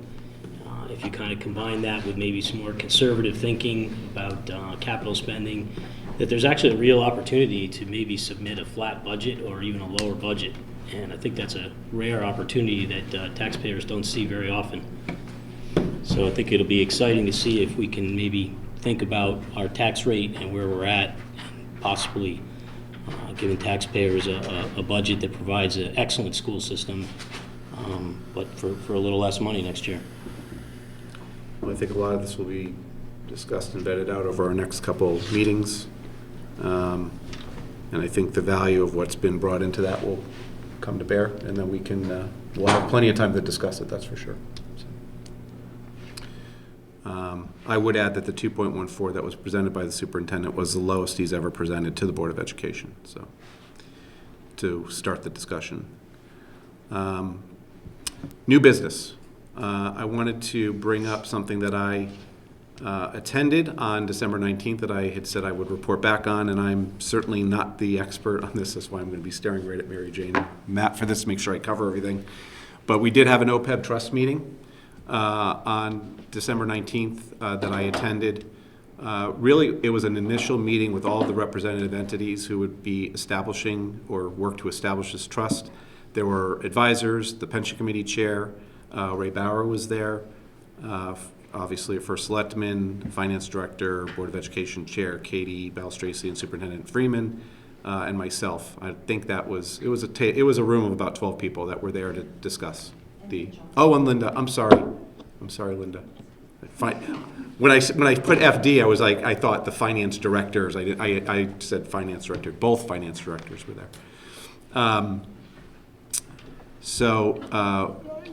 if you kind of combine that with maybe some more conservative thinking about capital spending, that there's actually a real opportunity to maybe submit a flat budget or even a lower budget. And I think that's a rare opportunity that taxpayers don't see very often. So I think it'll be exciting to see if we can maybe think about our tax rate and where we're at, and possibly giving taxpayers a budget that provides an excellent school system, but for a little less money next year. Well, I think a lot of this will be discussed and vetted out over our next couple meetings. And I think the value of what's been brought into that will come to bear, and then we'll have plenty of time to discuss it, that's for sure. I would add that the 2.14 that was presented by the superintendent was the lowest he's ever presented to the Board of Education, so, to start the discussion. New business. I wanted to bring up something that I attended on December 19th that I had said I would report back on, and I'm certainly not the expert on this. That's why I'm going to be staring right at Mary Jane and Matt for this to make sure I cover everything. But we did have an OPEB trust meeting on December 19th that I attended. Really, it was an initial meeting with all of the representative entities who would be establishing or work to establish this trust. There were advisors, the pension committee chair, Ray Bauer was there, obviously a first selectman, finance director, board of education chair, Katie Balstracy, and Superintendent Freeman, and myself. I think it was a room of about 12 people that were there to discuss and Linda. I'm sorry, Linda. When I put FD, I thought the finance directors. I said finance director. Both finance directors were there.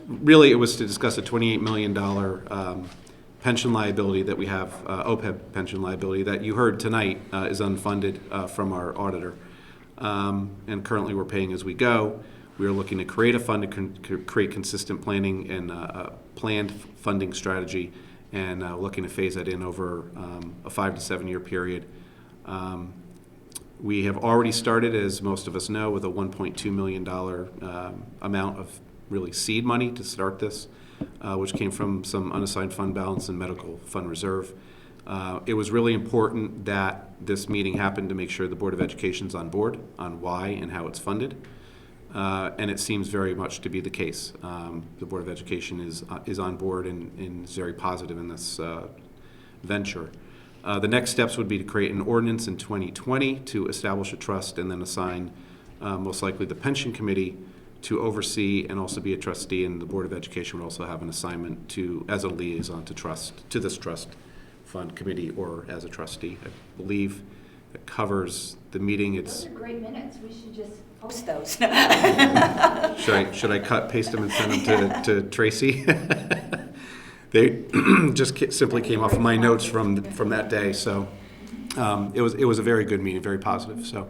Really, it was to discuss a $28 million pension liability that we have, OPEB pension liability that you heard tonight is unfunded from our auditor, and currently we're paying as we go. We are looking to create a fund to create consistent planning and a planned funding strategy, and looking to phase that in over a 5 to 7 year period. We have already started, as most of us know, with a $1.2 million amount of really seed money to start this, which came from some unassigned fund balance and medical fund reserve. It was really important that this meeting happened to make sure the Board of Education's on board on why and how it's funded. And it seems very much to be the case. The Board of Education is on board and is very positive in this venture. The next steps would be to create an ordinance in 2020 to establish a trust and then assign most likely the pension committee to oversee and also be a trustee, and the Board of Education would also have an assignment to as a liaison to this trust fund committee or as a trustee. I believe it covers the meeting. Those are great minutes. We should just post those. Should I cut, paste them, and send them to Tracy? They just simply came off of my notes from that day. So it was a very good meeting, very positive. So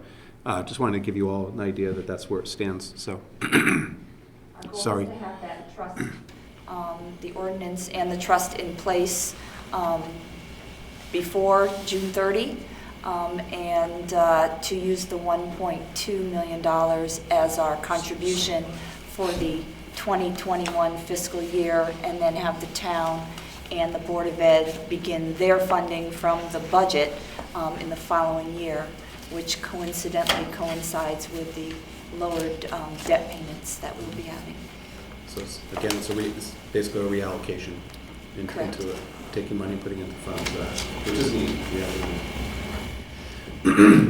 just wanted to give you all an idea that that's where it stands. So Our goal sorry. is to have that trust, the ordinance and the trust in place before June 30. And to use the $1.2 million as our contribution for the 2021 fiscal year, and then have the town and the Board of Ed begin their funding from the budget in the following year, which coincidentally coincides with the lowered debt payments that we'll be having. So it's basically a reallocation into it, taking money and putting it into funds, which is neat.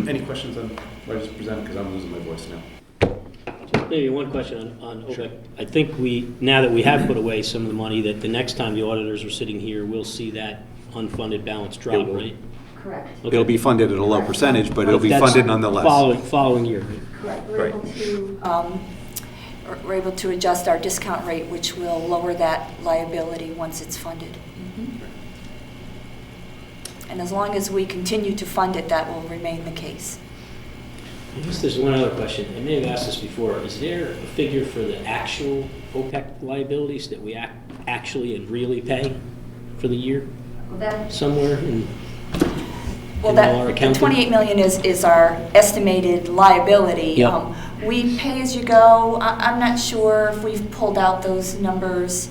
Any questions on what I just presented? Because I'm losing my voice now. Maybe one question on OPEB. I think now that we have put away some of the money, that the next time the auditors are sitting here, we'll see that unfunded balance drop, right? Correct. Okay. It'll be funded at a low percentage, but it'll be funded nonetheless. Following year. Correct. Right. We're able to adjust our discount rate, which will lower that liability once it's funded. And as long as we continue to fund it, that will remain the case. I guess there's one other question. I may have asked this before. Is there a figure for the actual OPEC liabilities that we actually and really pay for the year? Somewhere in Well, our the accounting? 28 million is our estimated liability. Yep. We pay as you go. I'm not sure if we've pulled out those numbers.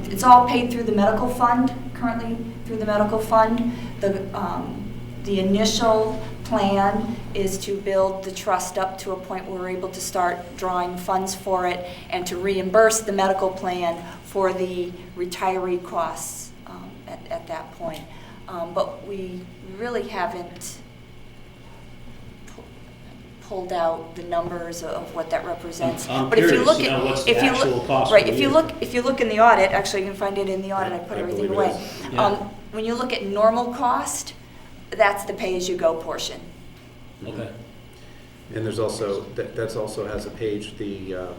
It's all paid through the medical fund, currently through the medical fund. The initial plan is to build the trust up to a point where we're able to start drawing funds for it and to reimburse the medical plan for the retiree costs at that point. But we really haven't pulled out the numbers of what that represents. I'm But if you curious look to know at, what's the if you actual look, cost right, per if you year. look in the audit, actually you can find it in the audit. I put I everything believe it away. is. Yeah. When you look at normal cost, that's the pay-as-you-go portion. Okay. And there's also, that's also has a page, the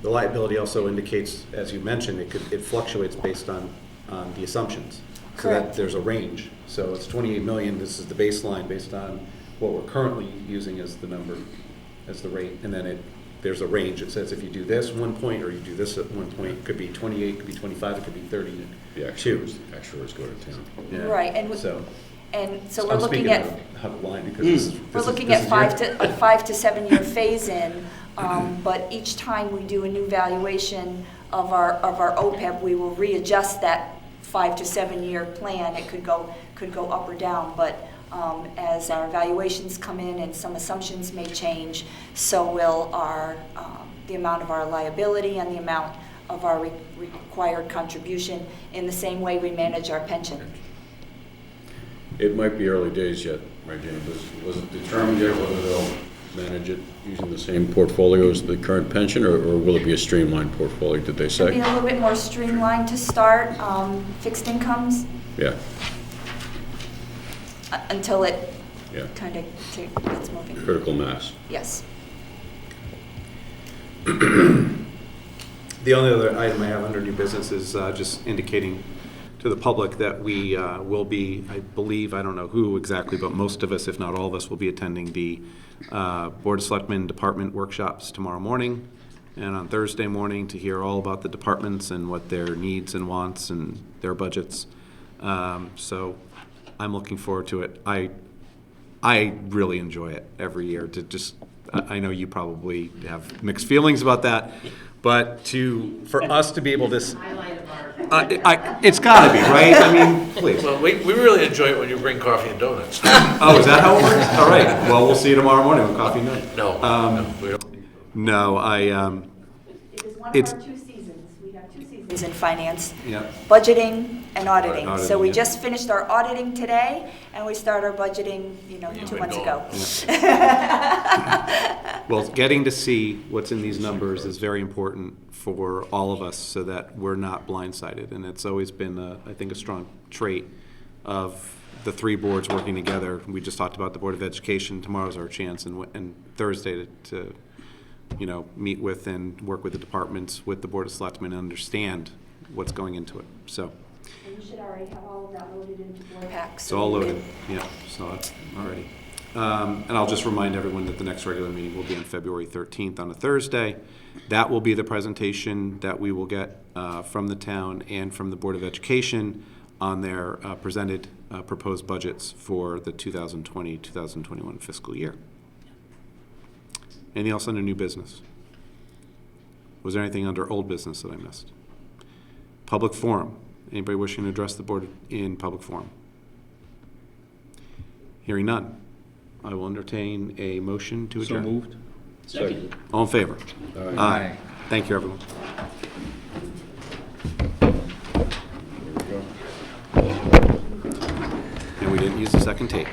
liability also indicates, as you mentioned, it fluctuates based on the assumptions. So that Correct. there's a range. So it's 28 million, this is the baseline based on what we're currently using as the number, as the rate. And then there's a range. It says if you do this 1 point or you do this at 1 point, it could be 28, it could be 25, it could be 30. The actuaries go to town. Yeah. Right, and So we're I'm looking speaking at, out of line because we're looking at a 5 to 7 year phase-in, but each time we do a new valuation of our OPEB, we will readjust that 5 to 7 year plan. It could could go up or down, but as our evaluations come in and some assumptions may change, so will our, the amount of our liability and the amount of our required contribution, in the same way we manage our pension. It might be early days yet, right, Jane? Was it determined yet whether they'll manage it using the same portfolio as the current pension, or will it be a streamlined portfolio, did they say? It'll be a little bit more streamlined to start, fixed incomes. Yeah. Until it Yeah. kind of gets moving. Critical mass. Yes. The only other item I have under new business is just indicating to the public that we will be, I believe, I don't know who exactly, but most of us, if not all of us, will be attending the Board of Selectmen department workshops tomorrow morning and on Thursday morning to hear all about the departments and what their needs and wants and their budgets. So I'm looking forward to it. I really enjoy it every year. To just, I know you probably have mixed feelings about that, but for us to be able to, it's got to be, right? I mean, please. Well, we really enjoy it when you bring coffee and donuts. Oh, is that how it works? All right. Well, we'll see you tomorrow morning with coffee night. No, we don't. No, It is one of our 2 seasons. We have 2 seasons in finance. Yeah. Budgeting and auditing. Auditing, So we yeah. just finished our auditing today, and we start our budgeting, 2 months ago. Well, getting to see what's in these numbers is very important for all of us so that we're not blindsided. And it's always been, I think, a strong trait of the 3 boards working together. We just talked about the Board of Education. Tomorrow's our chance, and Thursday to meet with and work with the departments, with the Board of Selectmen, and understand what's going into it. So. And you should already have all of that loaded into board packs. It's all loaded, yeah, so it's already. And I'll just remind everyone that the next regular meeting will be on February 13th on a Thursday. That will be the presentation that we will get from the town and from the Board of Education on their presented proposed budgets for the 2020-2021 fiscal year. Anything else under new business? Was there anything under old business that I missed? Public forum. Anybody wishing to address the board in public forum? Hearing none. I will entertain a motion to So adjourn. moved. Second. All in favor? Aye. Aye. Thank you, everyone. And we didn't use the second tape.